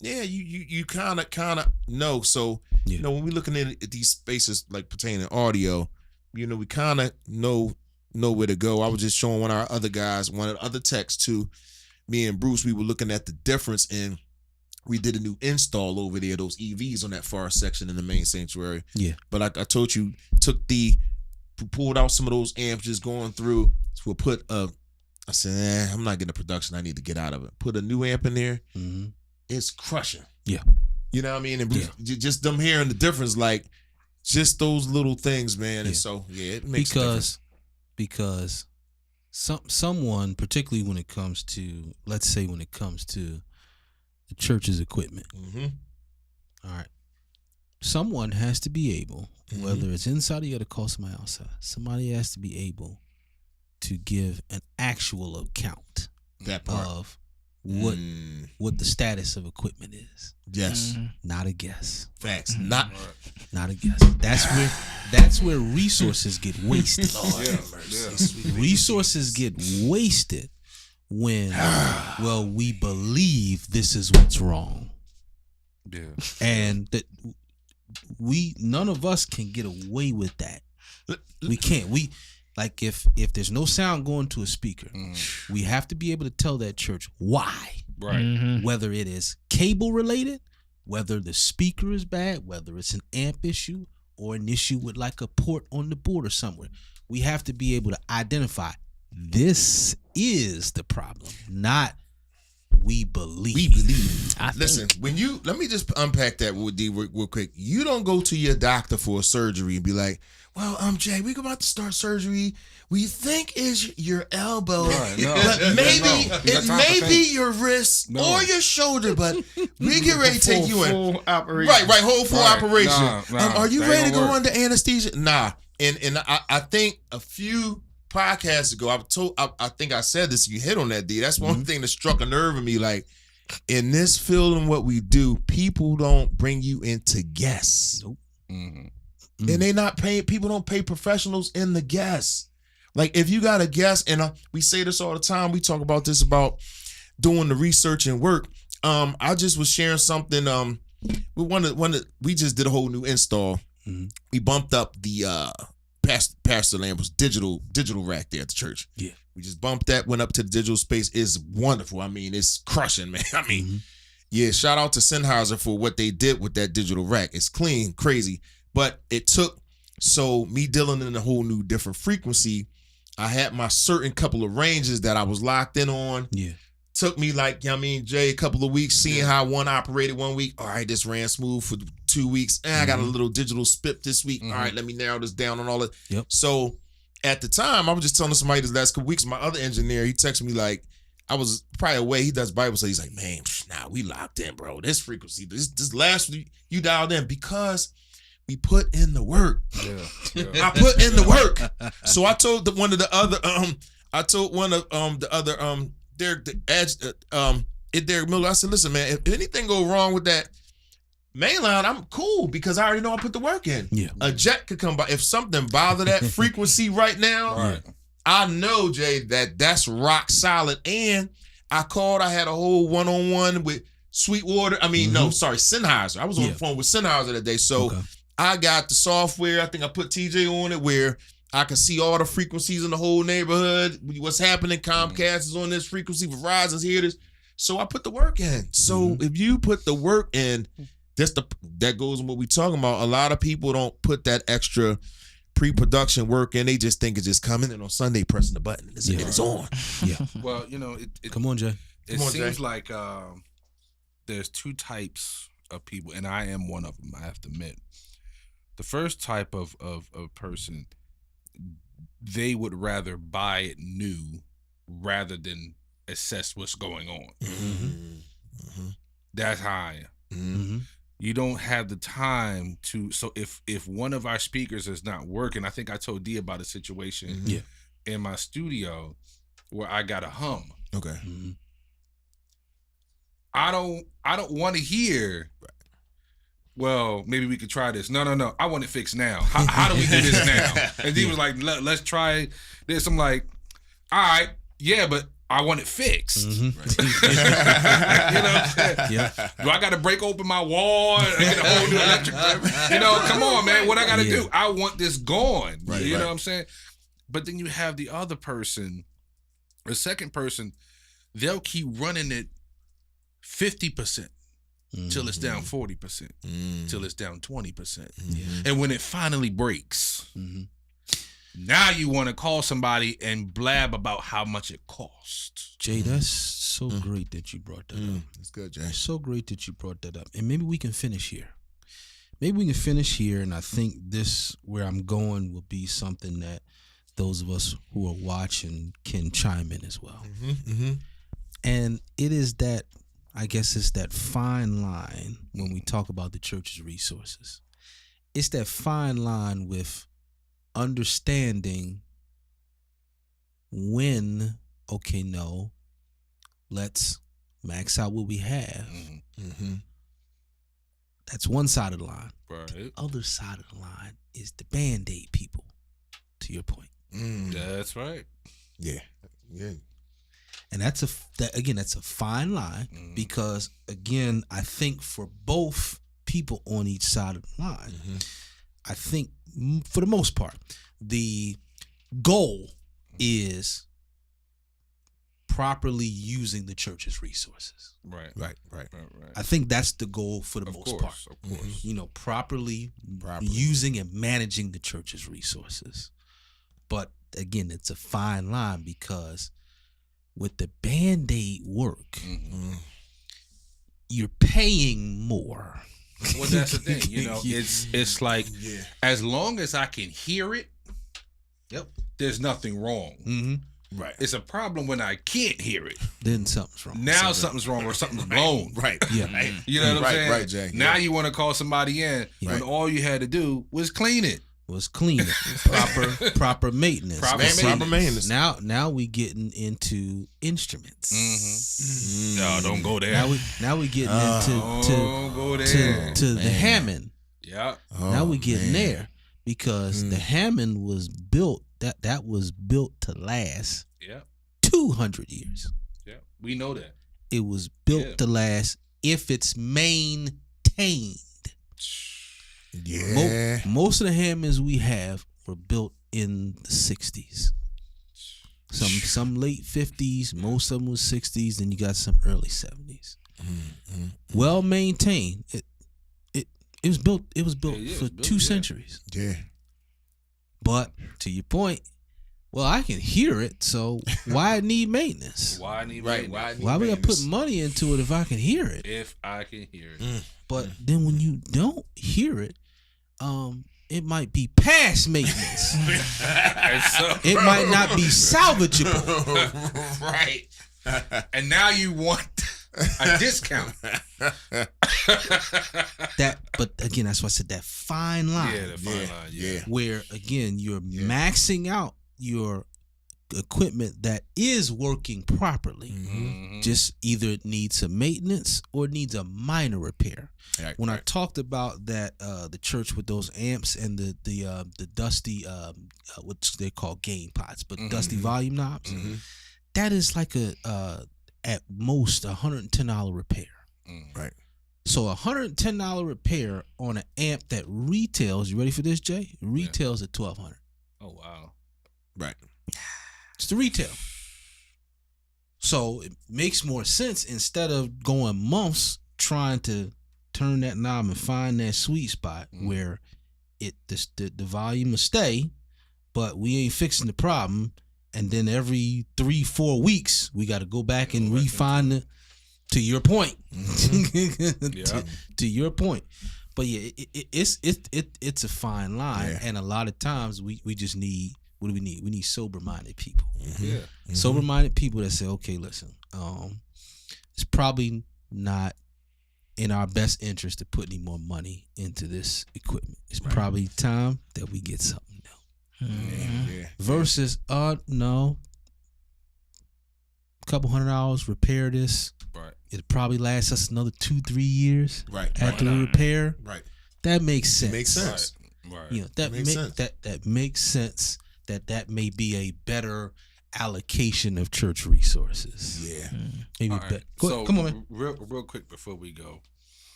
yeah, you kind of know. So, when we're looking at these spaces like pertaining to audio, we kind of know where to go. I was just showing one of our other guys, one of the other techs too, me and Bruce, we were looking at the difference in, we did a new install over there, those EVs on that far section in the main sanctuary. Yeah. But like I told you, pulled out some of those amps just going through, so we'll I said, I'm not getting a production. I need to get out of it. Put a new amp in there. It's crushing. Yeah. You know what I mean? And just them hearing the difference, like just those little things, man. And so, it makes a difference. Because someone, particularly when it comes to, let's say when it comes to the church's equipment, all right, someone has to be able, whether it's inside or you got to call somebody outside, somebody has to be able to give an actual account of what the status of equipment is. Yes. Not a guess. Facts. Not a guess. That's where resources get wasted. Resources get wasted when we believe this is what's wrong. Yeah. And that none of us can get away with that. We can't. Like if there's no sound going to a speaker, we have to be able to tell that church why. Right. Whether it is cable related, whether the speaker is bad, whether it's an amp issue or an issue with like a port on the board or somewhere. We have to be able to identify this is the problem, not we believe. Listen, let me just unpack that with D real quick. You don't go to your doctor for a surgery and be like, well, Jay, we're about to start surgery. We think is your elbow, but maybe it may be your wrist or your shoulder, but we get ready to take you in. Full operation. Right, full operation. Nah, are you ready to go under anesthesia? Nah. And I think a few podcasts ago, I think I said this, you hit on that, D. That's one thing that struck a nerve in me. Like, in this field and what we do, people don't bring you in to guess. Nope. And they not paying, people don't pay professionals in the guess. Like, if you got a guess, and we say this all the time, we talk about this about doing the research and work. I just was sharing something. We just did a whole new install. We bumped up the Pastor Lambert's digital rack there at the church. Yeah. We just bumped that, went up to the digital space. It's wonderful. I mean, it's crushing, man. I mean, Yeah, shout out to Sennheiser for what they did with that digital rack. It's clean, crazy. But it took, so me dealing in a whole new different frequency, I had my certain couple of ranges that I was locked in on. Yeah. Took me like, Jay, a couple of weeks, seeing how one operated 1 week. All right, this ran smooth for 2 weeks. I got a little digital spit this week. All right, let me narrow this down on all that. Yep. So at the time, I was just telling somebody this last couple weeks, my other engineer, he texted me like, I was probably away. He does Bible study. He's like, man, we locked in, bro. This frequency, this last week, you dialed in because we put in the work. Yeah. I put in the work. So I told one of the other, Derek Miller, I said, listen, man, if anything go wrong with that mainline, I'm cool because I already know I put the work in. Yeah. A jet could come by. If something bother that frequency right now, Right. I know, Jay, that's rock solid. And I called, I had a whole one-on-one with Sweetwater. Sennheiser. I was on the phone with Sennheiser that day. So I got the software. I think I put TJ on it where I can see all the frequencies in the whole neighborhood. What's happening? Comcast is on this frequency. Verizon's here. So I put the work in. So if you put the work in, that goes in what we talking about. A lot of people don't put that extra pre-production work in. They just think it's just coming in on Sunday, pressing the button. It's on. Yeah. Well, Come on, Jay. It seems like there's two types of people, and I am one of them, I have to admit. The first type of person, they would rather buy it new rather than assess what's going on. That's how I am. You don't have the time to. So if one of our speakers is not working, I think I told D about a situation in my studio where I got a hum. Okay. I don't want to hear. Well, maybe we could try this. No. I want it fixed now. How do we do this now? And D was like, let's try this. I'm like, all right, yeah, but I want it fixed. You know what I'm saying? Yeah. Do I got to break open my wall and get a whole new electric? Come on, man. What I got to do? I want this gone. Right, you know what I'm saying? But then you have the other person, the second person, they'll keep running it 50% till it's down 40%, till it's down 20%. And when it finally breaks, now you want to call somebody and blab about how much it costs. Jay, that's so great that you brought that up. That's good, Jay. It's so great that you brought that up. And maybe we can finish here. And I think this, where I'm going, will be something that those of us who are watching can chime in as well. And it is that, I guess it's that fine line when we talk about the church's resources. It's that fine line with understanding when, okay, no, let's max out what we have. That's one side of the line. Right. The other side of the line is the Band-Aid people, to your point. That's right. Yeah. And that's a fine line because, again, I think for both people on each side of the line, I think for the most part, the goal is properly using the church's resources. Right. I think that's the goal for the most part. Of course. Properly using and managing the church's resources. But again, it's a fine line because with the Band-Aid work, you're paying more. Well, that's the thing. It's like as long as I can hear it, there's nothing wrong. Right. It's a problem when I can't hear it. Then something's wrong. Now something's wrong or something's blown. Right. Yeah. You know what I'm saying? Right, Jay. Now you want to call somebody in when all you had to do was clean it. Was clean it. Proper maintenance. Proper maintenance. Now we getting into instruments. No, don't go there. Now we getting Don't go there. to the Hammond. Yeah. Now we getting there because the Hammond was built. That was built to last 200 years. Yeah. We know that. It was built to last if it's maintained. Yeah. Most of the Hammonds we have were built in the 60s. Some late 50s, most of them was 60s, and you got some early 70s. well maintained. It was built. It was built Yeah, for it's built, 2 yeah. centuries. Yeah. But to your point, well, I can hear it, so why it need maintenance? Why I need Right. maintenance? Why we gotta put money into it if I can hear it? If I can hear it. But then when you don't hear it, it might be past maintenance. And so, It might not be salvageable. Right. and now you want a discount. But again, that's why I said that fine line. Yeah, the fine line. Yeah. Where again you're maxing out your equipment that is working properly. Mhm. Just either it needs some maintenance or it needs a minor repair. Right, When I right. talked about that, the church with those amps and the dusty, what they call gain pots, but dusty volume knobs, that is like a at most $110 repair. Right. So $110 repair on an amp that retails. You ready for this, Jay? Retails at $1,200. Oh wow. Right. It's the retail. So it makes more sense instead of going months trying to turn that knob and find that sweet spot where the volume will stay, but we ain't fixing the problem. And then every 3-4 weeks we got to go back and refine the. To your point. to your point. But yeah, it's a fine line, and a lot of times we just need. What do we need? We need sober-minded people. Yeah. Sober-minded people that say, okay, listen, it's probably not in our best interest to put any more money into this equipment. It's probably time that we get something new. Yeah. Versus, no, couple $100, repair this. Right. It probably lasts us another 2-3 years. Right. After the repair. Right. That makes sense. It makes sense. Right. You know, that Makes sense. that makes sense. That may be a better allocation of church resources. Yeah. Maybe All right. better. So Come on, man. real quick before we go,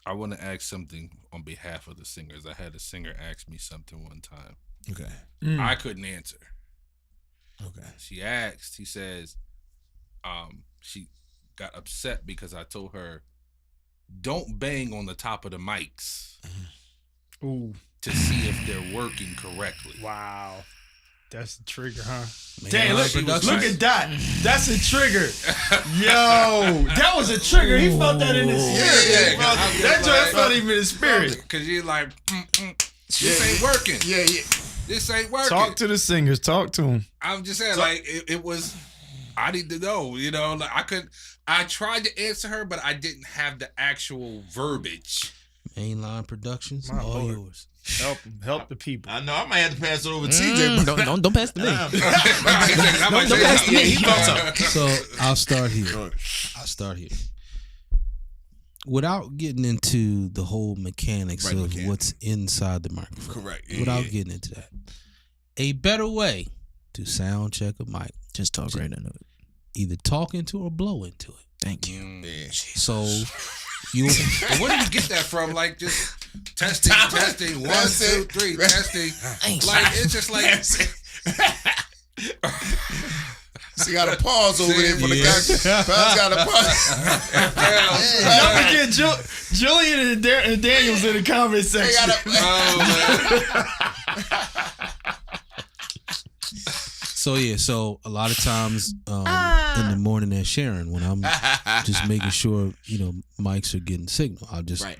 I want to ask something on behalf of the singers. I had a singer ask me something one time. Okay. I couldn't answer. Okay. She asked. He says, she got upset because I told her, don't bang on the top of the mics Ooh, to see if they're working correctly. wow. That's a trigger, huh? Mainline Damn, look Production. at that. That's a trigger. Yo, that was a trigger. He felt that in his spirit. Yeah, He felt- I'm just that joint like- felt him in his spirit. Because you're like, this ain't working. Yeah. This ain't working. Talk to the singers. Talk to them. I'm just saying, like, it was, I need to know, you know, like I tried to answer her, but I didn't have the actual verbiage. Mainline Productions, My all Lord. yours. Help the people. I know I might have to pass it over to TJ. but- Don't pass to me. I might say pass to me. He felt something. So I'll start here. Go ahead. Without getting into the whole mechanics of mechanics. what's inside the microphone. Correct. Yeah, Without yeah. getting into that. A better way to sound check a mic. Just talk right into it. Either talk into or blow into it. Thank you. Yeah. So you But where do you get that from? Like, just testing, 1, 2, That's it. 3, testing. Like, it's just like, So you got to pause over there for the guy. Paz got to pause. Don't forget Julian and Daniel's in the comment They section. got to. oh, So yeah, so a lot of times in the morning at Sharon when I'm just making sure, mics are getting signal, I'll just Right.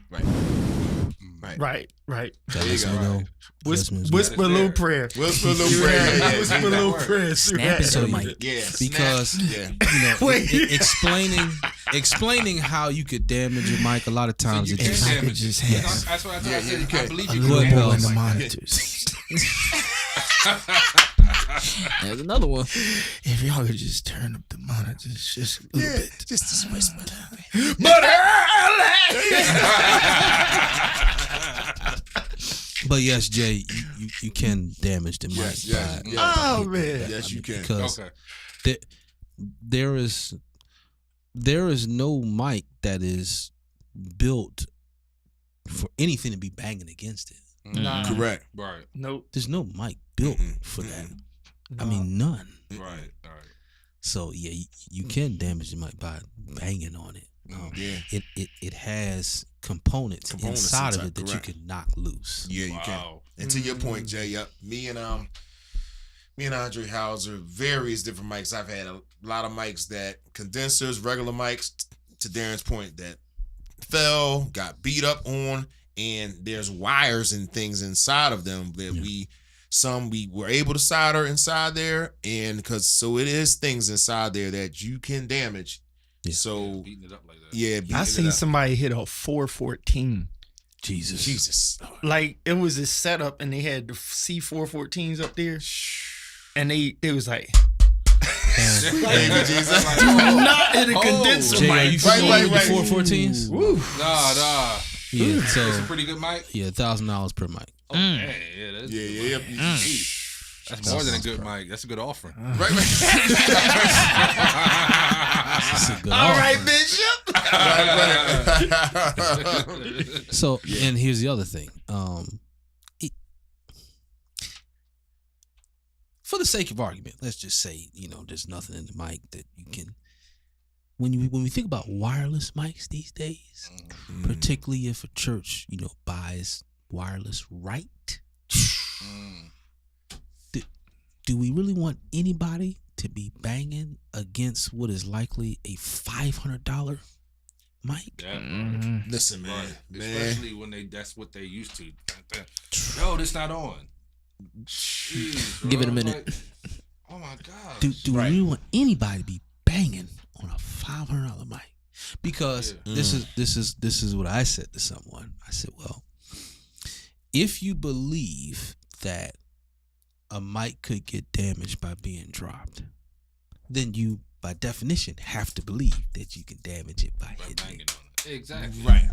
Right. that lets me know. Whisper a little prayer. Whisper a little prayer. Yeah, Whisper a that little works. prayer. Snap into the mic. Yeah. Because Snap. yeah. explaining how you could damage your mic a lot of times you it can just damage it. yes. That's what I thought. Yeah, I said, you can. I believe A you little can. bit Ball in else. the monitors. There's another one. If y'all could just turn up the monitors just a little bit. Just whisper. But But yes, Jay, you can damage the mic. Yes. by- Oh man. Yes, you can. Because Okay. there is no mic that is built for anything to be banging against it. Nah. Correct. Right. Nope. There's no mic built for that. I mean, none. Right. All right. So yeah, you can damage the mic by banging on it. It has components inside of it that correct. you can knock loose. Yeah, you can. And to your point, Jay, yep. Me and Andre Hauser, various different mics. I've had a lot of mics that condensers, regular mics, to Darren's point, that fell, got beat up on, and there's wires and things inside of them that we were able to solder inside there, and so it is things inside there that you can damage. Yeah. So beating it up like that. Yeah, I seen somebody hit a 414. Jesus. Like it was a setup, and they had the C414s up there, and it was like. Jesus. Do not hit a condenser Jay, mic. you familiar with the 414s? Woo. Nah. Yeah, so It's a pretty good mic. yeah, $1,000 per mic. Oh, man, yeah, that's That's more than a good mic. That's a good offering. Right. That's a good All offer. right, Bishop. So, and here's the other thing. For the sake of argument, let's just say, there's nothing in the mic that you can. When we think about wireless mics these days, particularly if a church, buys wireless right, do we really want anybody to be banging against what is likely a $500 mic? Yeah. Listen, man. Especially when that's what they used to. Yo, this not on. Jeez, Give it a bro. minute. Like, oh my God. Do we really want anybody to be banging on a $500 mic? Because this is what I said to someone. I said, well, if you believe that a mic could get damaged by being dropped, then you, by definition, have to believe that you can damage it by hitting it. On it. Exactly. Right.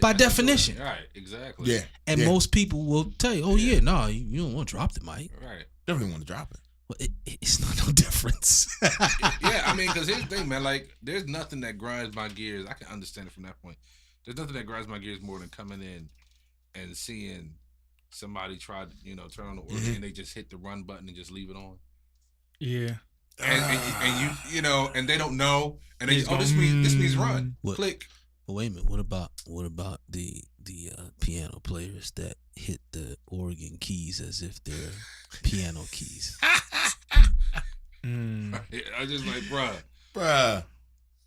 By definition. Right, exactly. Yeah. And most people will tell you, oh, you don't want to drop the mic. Right. Definitely want to drop it. Well, it's not no difference. Yeah, I mean, because here's the thing, man. Like, there's nothing that grinds my gears. I can understand it from that point. There's nothing that grinds my gears more than coming in and seeing somebody try to, turn on the organ and they just hit the run button and just leave it on. Yeah. And you and they don't know, and they this means run. What? Click. But wait a minute. What about the piano players that hit the organ keys as if they're piano keys? I just like, Bruh.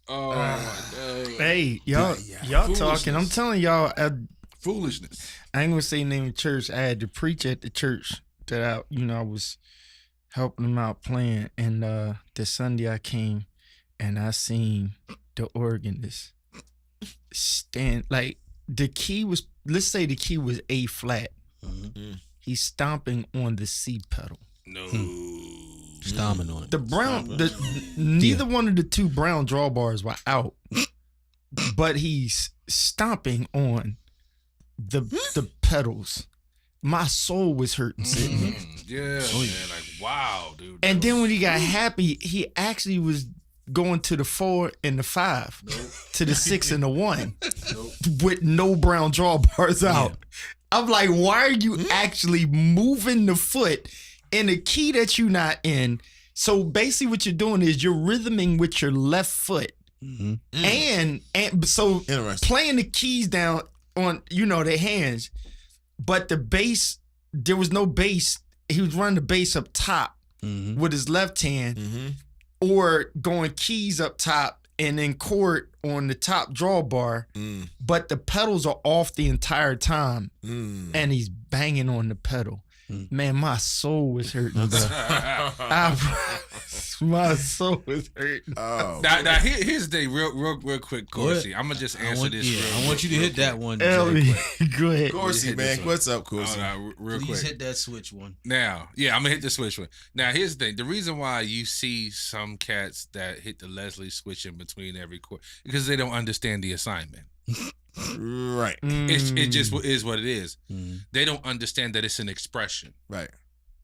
oh my God. Hey, y'all talking. I'm telling y'all, Foolishness. I ain't gonna say name of church. I had to preach at the church that I was helping them out playing, and this Sunday I came and I seen the organist stand like the key was. Let's say the key was A flat. Mm-hmm. He's stomping on the C pedal. No. Stomping on it. Neither one of the two brown drawbars were out, but he's stomping on the pedals. My soul was hurting sitting there. Yeah, man. Like, wow, dude. And then when he got happy, he actually was going to the 4 and the 5, to the 6 and the 1, with no brown drawbars out. I'm like, why are you actually moving the foot in a key that you're not in? So basically what you're doing is you're rhythming with your left foot. And so playing the keys down on, their hands, but the bass, there was no bass. He was running the bass up top with his left hand, or going keys up top and then chord on the top drawbar, but the pedals are off the entire time, and he's banging on the pedal. Man, my soul was hurting, bro. My soul was hurting. Oh. Now here's the real quick, Corsi. I'm gonna just answer this. I want you to hit that one. Go ahead. Corsi, man. What's up, Corsi? Real Please quick. hit that switch one. Now, I'm gonna hit the switch one. Now, here's the thing. The reason why you see some cats that hit the Leslie switch in between every chord, because they don't understand the assignment. Right. It just is what it is. They don't understand that it's an expression. Right.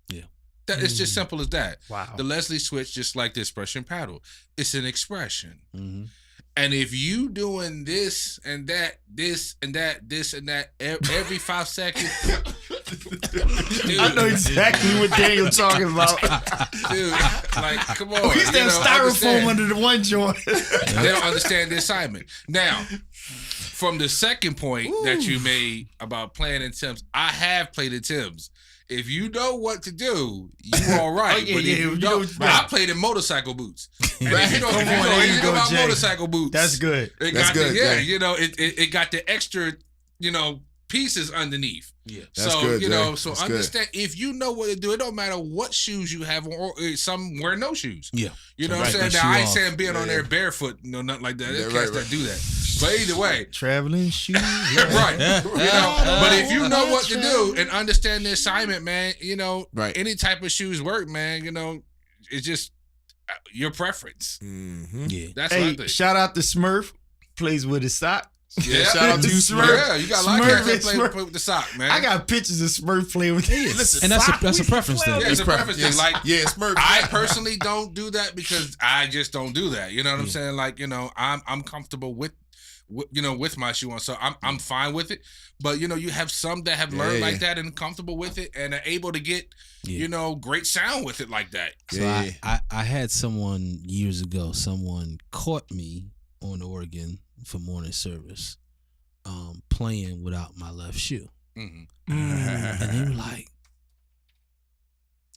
Yeah. It's just simple as that. Wow. The Leslie switch, just like the expression paddle, it's an expression. And if you doing this and that, this and that, this and that every 5 seconds, I know exactly what Daniel talking about. Dude, like, come on. We used to have styrofoam under the one joint. They don't understand the assignment. Now, from the second point that you made about playing in Tim's, I have played in Tim's. If you know what to do, you all right. But if you don't, I played in motorcycle boots. And if you don't know anything about Jay. Motorcycle boots, That's good. It got the extra, pieces underneath. Yeah, so good, so understand if you know what to do. It don't matter what shoes you have on, or some wear no shoes. Yeah, you know what I'm saying. Now I ain't saying being on there barefoot, nothing like that. There's cats that do that. But either way, traveling shoes, right? But if you know what to do and understand the assignment, man, any type of shoes work, man. It's just your preference. Mm-hmm. Yeah, that's what I think. Shout out to Smurf, plays with his sock. Yeah, shout out to Smurf. Yeah, you got a lot of cats that play with the sock, man. I got pictures of Smurf playing with his. Listen, and that's a preference thing. Yeah, it's a preference thing. Like, Smurf. I personally don't do that because I just don't do that. You know what I'm saying? Like, I'm comfortable with my shoe on, so I'm fine with it. But you have some that have learned like that and comfortable with it and are able to get great sound with it like that. So I had someone years ago. Someone caught me on the organ for morning service, playing without my left shoe, and they were like,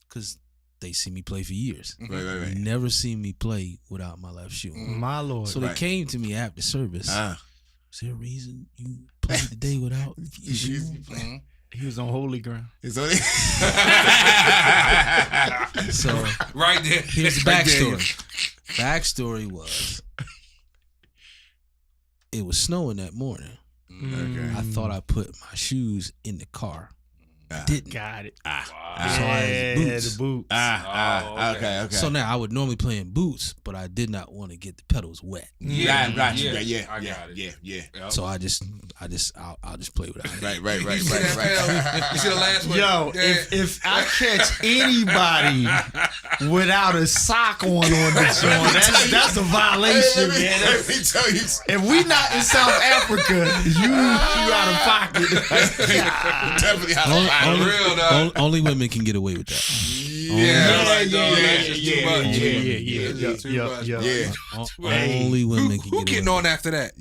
because they see me play for years, right. Never seen me play without my left shoe. My lord! So they came to me after service. Is there a reason you played today without your shoe? He was on holy ground. So right there. Here's the backstory. Backstory was, it was snowing that morning. Okay. I thought I put my shoes in the car. Didn't. Got it. So I had boots. The boots. Okay. So now I would normally play in boots, but I did not want to get the pedals wet. Yeah. I got it. Yeah. So I'll just play without it. Right. You see the last one? Yo, if I catch anybody without a sock on the joint, that's a violation, man. Let me tell you. If we not in South Africa, you out of pocket. Definitely out of pocket. Only women can get away with that. Only women can get away. Who getting on after that?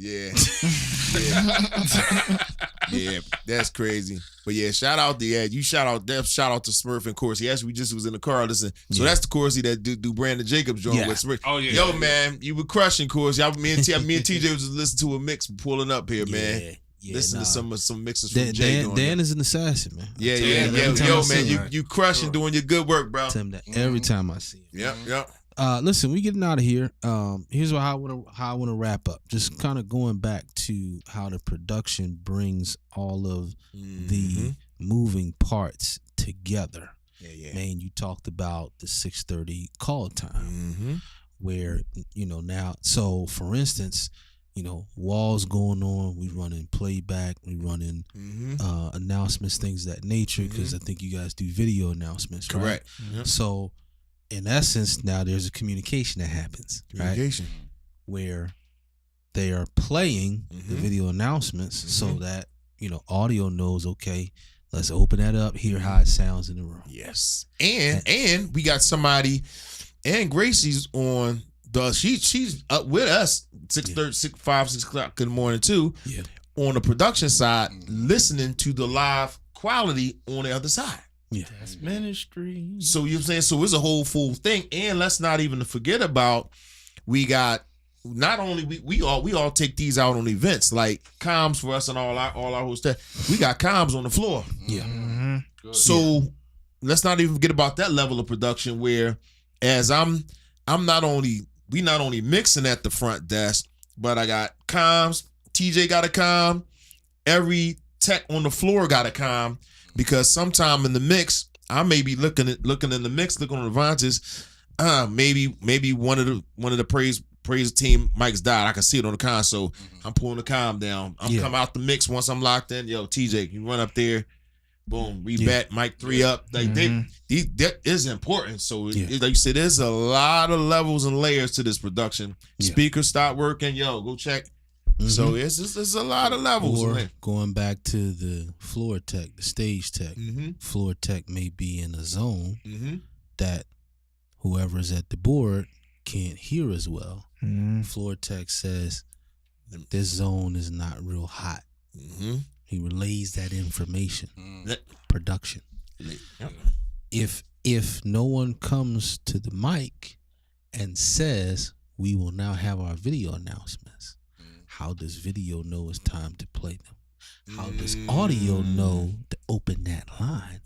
Yeah, that's crazy. But yeah, shout out to shout out to Smurf and Corsi. Actually, we just was in the car listening. So that's the Corsi that do Brandon Jacobs joint with Smurf. Oh yeah. Yo, man, you were crushing Corsi. Me and TJ was listening to a mix pulling up here, man. Listen to some mixes from Jay. Dan is an assassin, man. Yeah. Yo, man, you crushing, doing your good work, bro. Tell him that every time I see him. Yep. Listen, we getting out of here. Here's how I want to wrap up. Just kind of going back to how the production brings all of the moving parts together. Yeah. Man, you talked about the 6:30 call time, where now. So, for instance, walls going on. We running playback. We running announcements, things of that nature. Because I think you guys do video announcements, correct? Right? So, in essence, now there's a communication that happens, right? Where they are playing the video announcements so that audio knows, okay, let's open that up, hear how it sounds in the room. Yes, and we got somebody, and Gracie's on. She's up with us 6:30, 6 o'clock in the morning too. Yeah. On the production side, listening to the live quality on the other side. Yeah, that's ministry. So you know what I'm saying? So it's a whole full thing, and let's not even forget about we got not only we all take these out on events like comms for us and all our whole stuff. We got comms on the floor. Yeah. So let's not even forget about that level of production where as we not only mixing at the front desk, but I got comms, TJ got a comm, every tech on the floor got a comm, because sometime in the mix, I may be looking in the mix, looking on the Vantage, maybe one of the praise team mics died. I can see it on the console. I'm pulling the comm down. I'm coming out the mix once I'm locked in. Yo, TJ, you run up there. Boom, rebat, mic 3 up. Like that is important. So like you said, there's a lot of levels and layers to this production. Speakers stop working. Yo, go check So it's a lot of levels. Or man. going back to the floor tech, the stage tech, floor tech may be in a zone that whoever's at the board can't hear as well. Floor tech says this zone is not real hot. He relays that information. Production. If no one comes to the mic and says we will now have our video announcements, how does video know it's time to play them? How does audio know to open that line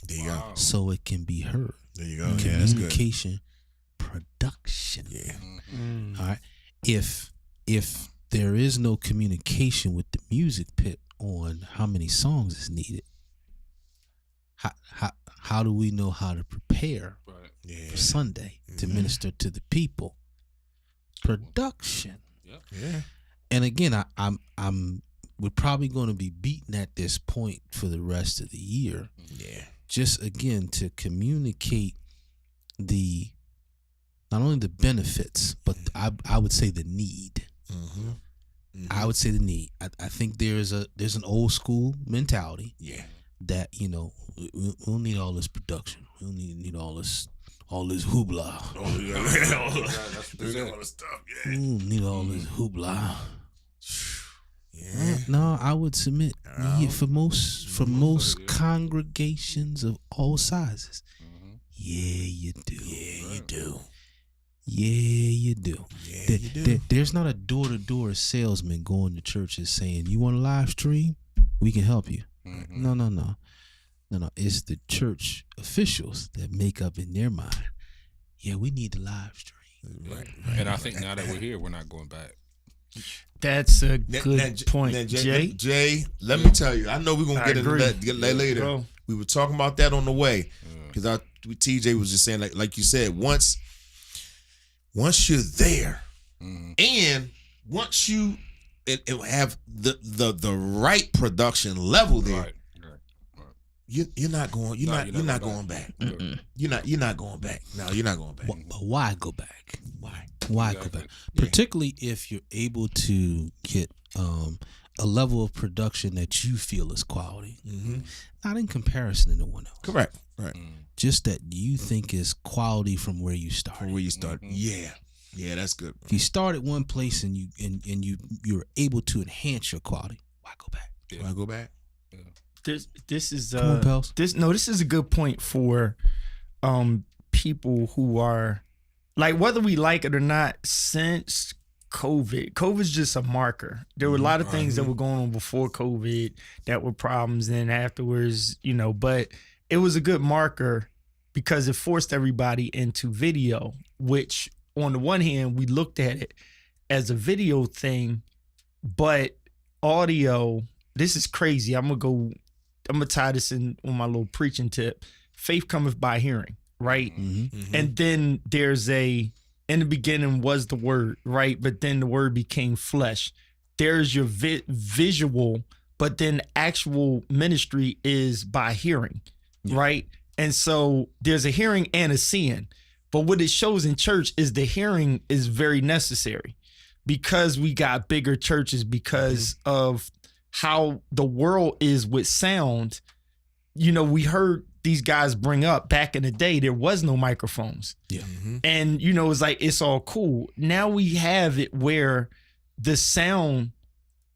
so it can be heard? There you go. Yeah, that's good. Communication, production. Yeah. All right. If there is no communication with the music pit on how many songs is needed, how do we know how to prepare for Sunday to minister to the people? Production. Yeah. And again, we're probably going to be beaten at this point for the rest of the year. Yeah. Just again to communicate not only the benefits, but I would say the need. I would say the need. I think there's an old school mentality. Yeah. That we don't need all this production. We don't need all this hoopla. Oh yeah. All the stuff. We don't need all this hoopla. Yeah. No, I would submit for most congregations of all sizes. Yeah, you do. Yeah, you do. Yeah, you do. Yeah, you do. There's not a door-to-door salesman going to churches saying, "You want a live stream? We can help you." No. It's the church officials that make up in their mind, yeah, we need the live stream. Right. And I think now that we're here, we're not going back. That's a good point, Jay. Jay, let me tell you. I know we're gonna get into that later. Bro. We were talking about that on the way because TJ was just saying, like you said, once you're there, and once you have the right production level there. Right. You're not going. You're not going back. You're not going back. No, you're not going back. But why go back? Why go back? Yeah. Particularly if you're able to get a level of production that you feel is quality, not in comparison to no one else. Correct. Right. Just that you think is quality from where you started. From where you start. Yeah, that's good. If you start at one place and you're able to enhance your quality, why go back? Yeah. Why go back? This is Come on, pals. this is a good point for people who are like, whether we like it or not, since COVID's just a marker. There were a lot of things that were going on before COVID that were problems, and afterwards, but it was a good marker because it forced everybody into video, which on the one hand, we looked at it as a video thing, but audio, this is crazy. I'm gonna tie this in on my little preaching tip. Faith cometh by hearing, right? And then there's in the beginning was the word, right? But then the word became flesh. There's your visual, but then actual ministry is by hearing, right? And so there's a hearing and a seeing. But what it shows in church is the hearing is very necessary because we got bigger churches because of how the world is with sound. We heard these guys bring up back in the day, there was no microphones. Yeah. And, it's like, it's all cool. Now we have it where the sound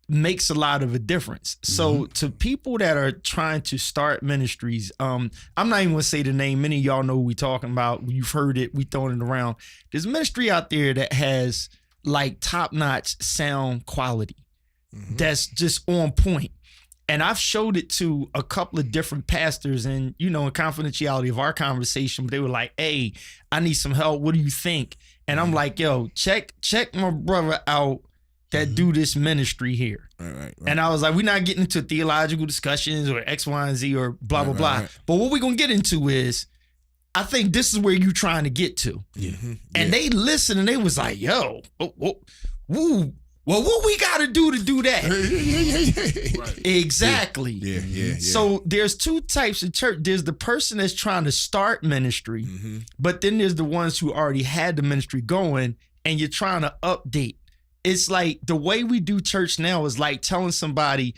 makes a lot of a difference. So to people that are trying to start ministries, I'm not even gonna say the name. Many of y'all know who we talking about. You've heard it. We throwing it around. There's a ministry out there that has like top-notch sound quality. That's just on point. And I've showed it to a couple of different pastors, and in confidentiality of our conversation, they were like, "Hey, I need some help. What do you think?" And I'm like, "Yo, check my brother out that do this ministry here." Right. And I was like, we're not getting into theological discussions or X, Y, and Z or blah, blah, blah. Right. But what we're going to get into is, I think this is where you're trying to get to. And they listened and they was like, yo, woo. Well, what we got to do that? Right. Exactly. Yeah. So there's two types of church. There's the person that's trying to start ministry, but then there's the ones who already had the ministry going, and you're trying to update it's like the way we do church now is like showing somebody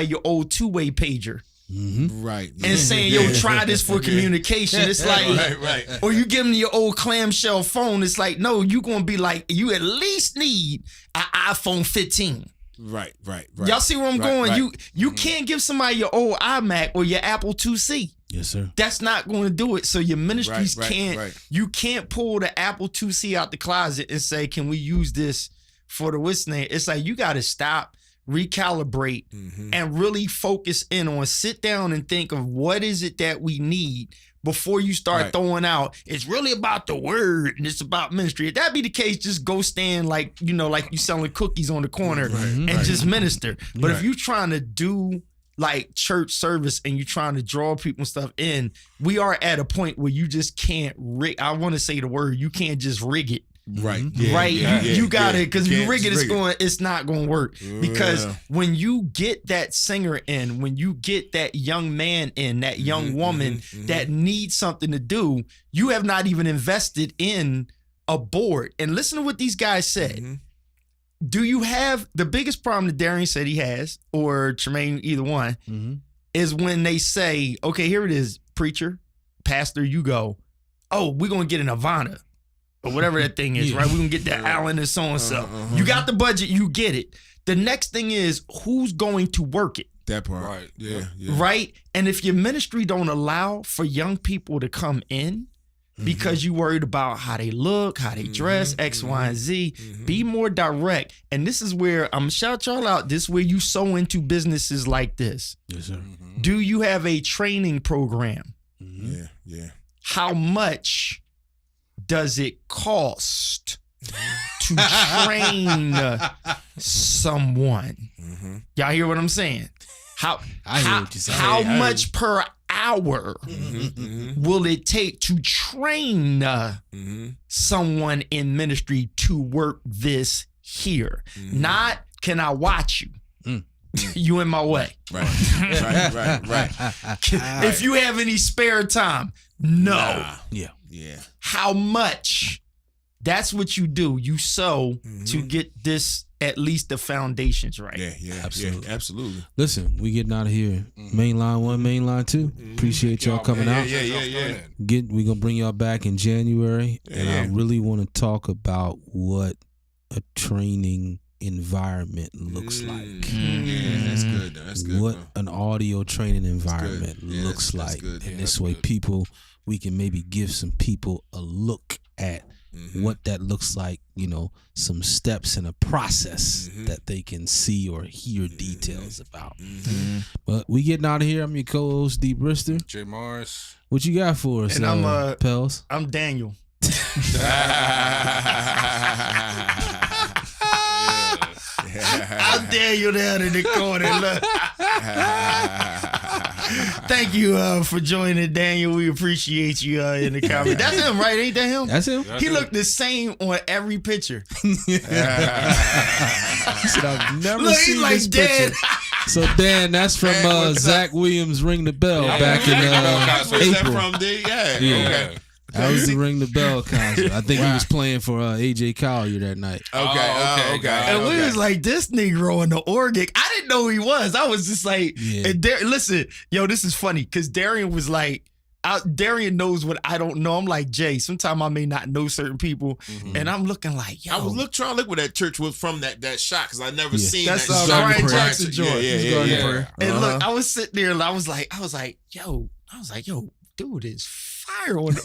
your old two-way pager. Right. And saying, yo, try this for communication. It's like, right. or you give them your old clamshell phone. It's like, no, you going to be like, you at least need an iPhone 15. Right. Y'all see where I'm going? Right. You can't give somebody your old iMac or your Apple IIc. Yes, sir. That's not going to do it. So your ministries Right. you can't pull the Apple IIc out the closet and say, can we use this for the listening? It's like, you got to stop, recalibrate, and really focus in on, sit down and think of what is it that we need before you start throwing out. It's really about the word and it's about ministry. If that be the case, just go stand like you selling cookies on the corner and just minister. But if you're trying to do like church service and you're trying to draw people and stuff in, we are at a point where you just can't I want to say the word, you can't just rig it. Right. You got it, because if you rig it, it. it's not going to work. Because when you get that singer in, when you get that young man in, that young woman that needs something to do, you have not even invested in a board. And listen to what these guys said. Do you have the biggest problem that Darien said he has, or Tremaine, either one, is when they say, okay, here it is, preacher, pastor, you go, oh, we're going to get an Havana. Or whatever that thing is, right? We're going to get that Allen and so-and-so. You got the budget, you get it. The next thing is, who's going to work it? That part. Right. Yeah. Right? And if your ministry don't allow for young people to come in because you worried about how they look, how they dress, X, Y, and Z, be more direct. And this is where, I'm going to shout y'all out, this is where you sow into businesses like this. Yes, sir. Do you have a training program? Yeah. How much does it cost to train someone? Y'all hear what I'm saying? I hear what you're saying. How much per hour will it take to train someone in ministry to work this here? Not, can I watch you? You in my way. Right. If you have any spare time, no. Yeah. How much? That's what you do. You sow to get this, at least the foundations right. Yeah. Absolutely. Listen, we getting out of here. Mainline 1, Mainline 2. Appreciate y'all coming out. Yeah. We gonna bring y'all back in January, and I really want to talk about what a training environment looks like. Yeah, that's good. That's good. What an audio training environment looks like. And this way, we can maybe give some people a look at what that looks like, some steps in a process that they can see or hear details about. But we getting out of here. I'm your co-host, D. Brister. Jay Morris. What you got for us, And Pels? I'm Daniel. I'm Daniel down in the corner. Look. Thank you for joining, Daniel. We appreciate you in the comments. That's him, right? Ain't that him? That's him. He looked the same on every picture. He said, I've never Look, seen he's like this dead. picture. So, Dan, that's from Zach Williams' Ring the Bell back in Is that April. from the Yeah. Okay. That was the Ring the Bell concert. I think he was playing for AJ Collier that night. Okay. And we was like, this Negro in the organ. I didn't know who he was. I was just like, and listen, this is funny because Darien was like, Darien knows what I don't know. I'm like, Jay, sometimes I may not know certain people, and I'm looking like, yo. I was trying to look where that church was from, that shot, because I never seen that's that. Brian shot. Jackson joint. Yeah. And look, I was sitting there and I was like, yo, dude is fire on the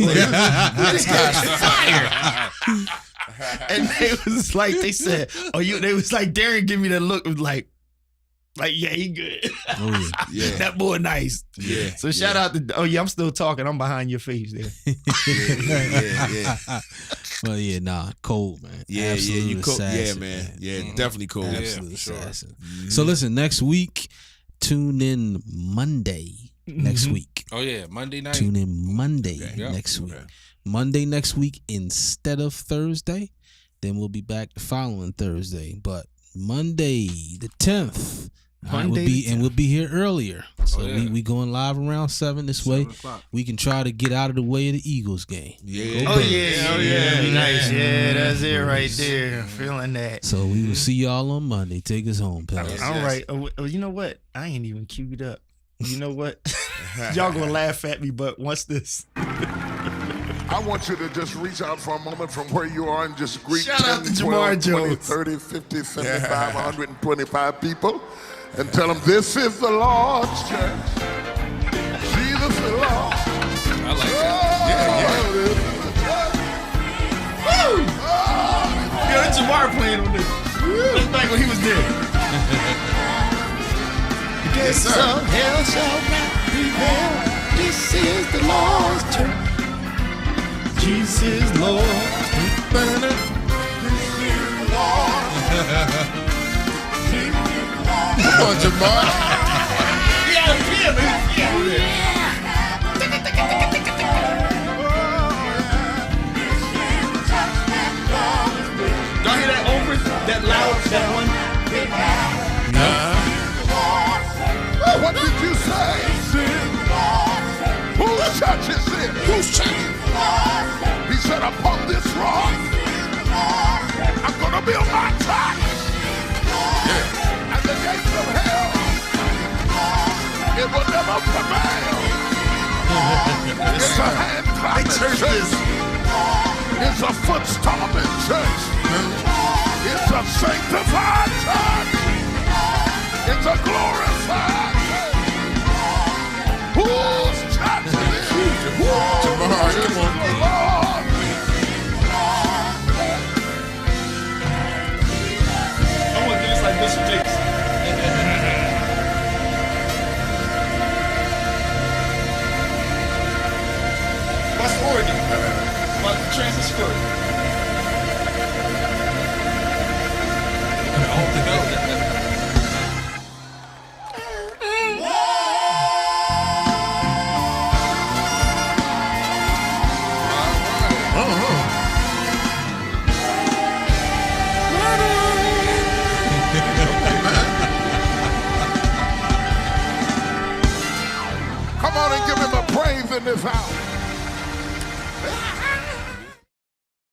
This guy's fire. And they said, they was like, Darien give me that look, was like, yeah, he good. Oh, yeah. That boy nice. Yeah. So shout out to, I'm still talking. I'm behind your face there. Yeah. Well, yeah, cold, man. Yeah, Absolute you cold. assassin, Yeah, man. Yeah, definitely cold. Absolute sure. assassin. So listen, next week, tune in Monday next week. Oh, yeah, Monday night. Tune in Monday Yep. next week. Okay. Monday next week instead of Thursday. Then we'll be back the following Thursday. But Monday the 10th, We'll be here earlier. So yeah. we going live around 7 this way. 7:00. We can try to get out of the way of the Eagles game. Yeah. Oh yeah, nice. Yeah, that's it right there. Feeling that. So we will see y'all on Monday. Take us home, pal. All right. Oh, you know what? I ain't even queued up. You know what? Y'all gonna laugh at me, but once this. I want you to just reach out for a moment from where you are and just greet Shout out 10, to 12, Jamar 20, Jones. 30, 50, 75, 125 people and tell them this is the Lord's church. Jesus is Lord. I like that. This is the church. Woo! Yeah, that's Jamar playing on this. That's back when he was there. Yes, sir. Some hell shall not prevail. This is the Lord's church. Jesus is Lord. Come on, Jamar. Y'all hear that over? That loud, that one? What did you say? Whose church is it? Whose church? He said, upon this rock, I'm going to build my church. And the gates of hell, it will never prevail. It's a hand-clapping church. It's a foot-stomping church. It's a sanctified church. It's a glorified church. Whose church is it? Jamar, come on. The Lord. I want to do this like Bishop Jakes. What's the organ? What's the transit story? Come on and give him a praise in this house.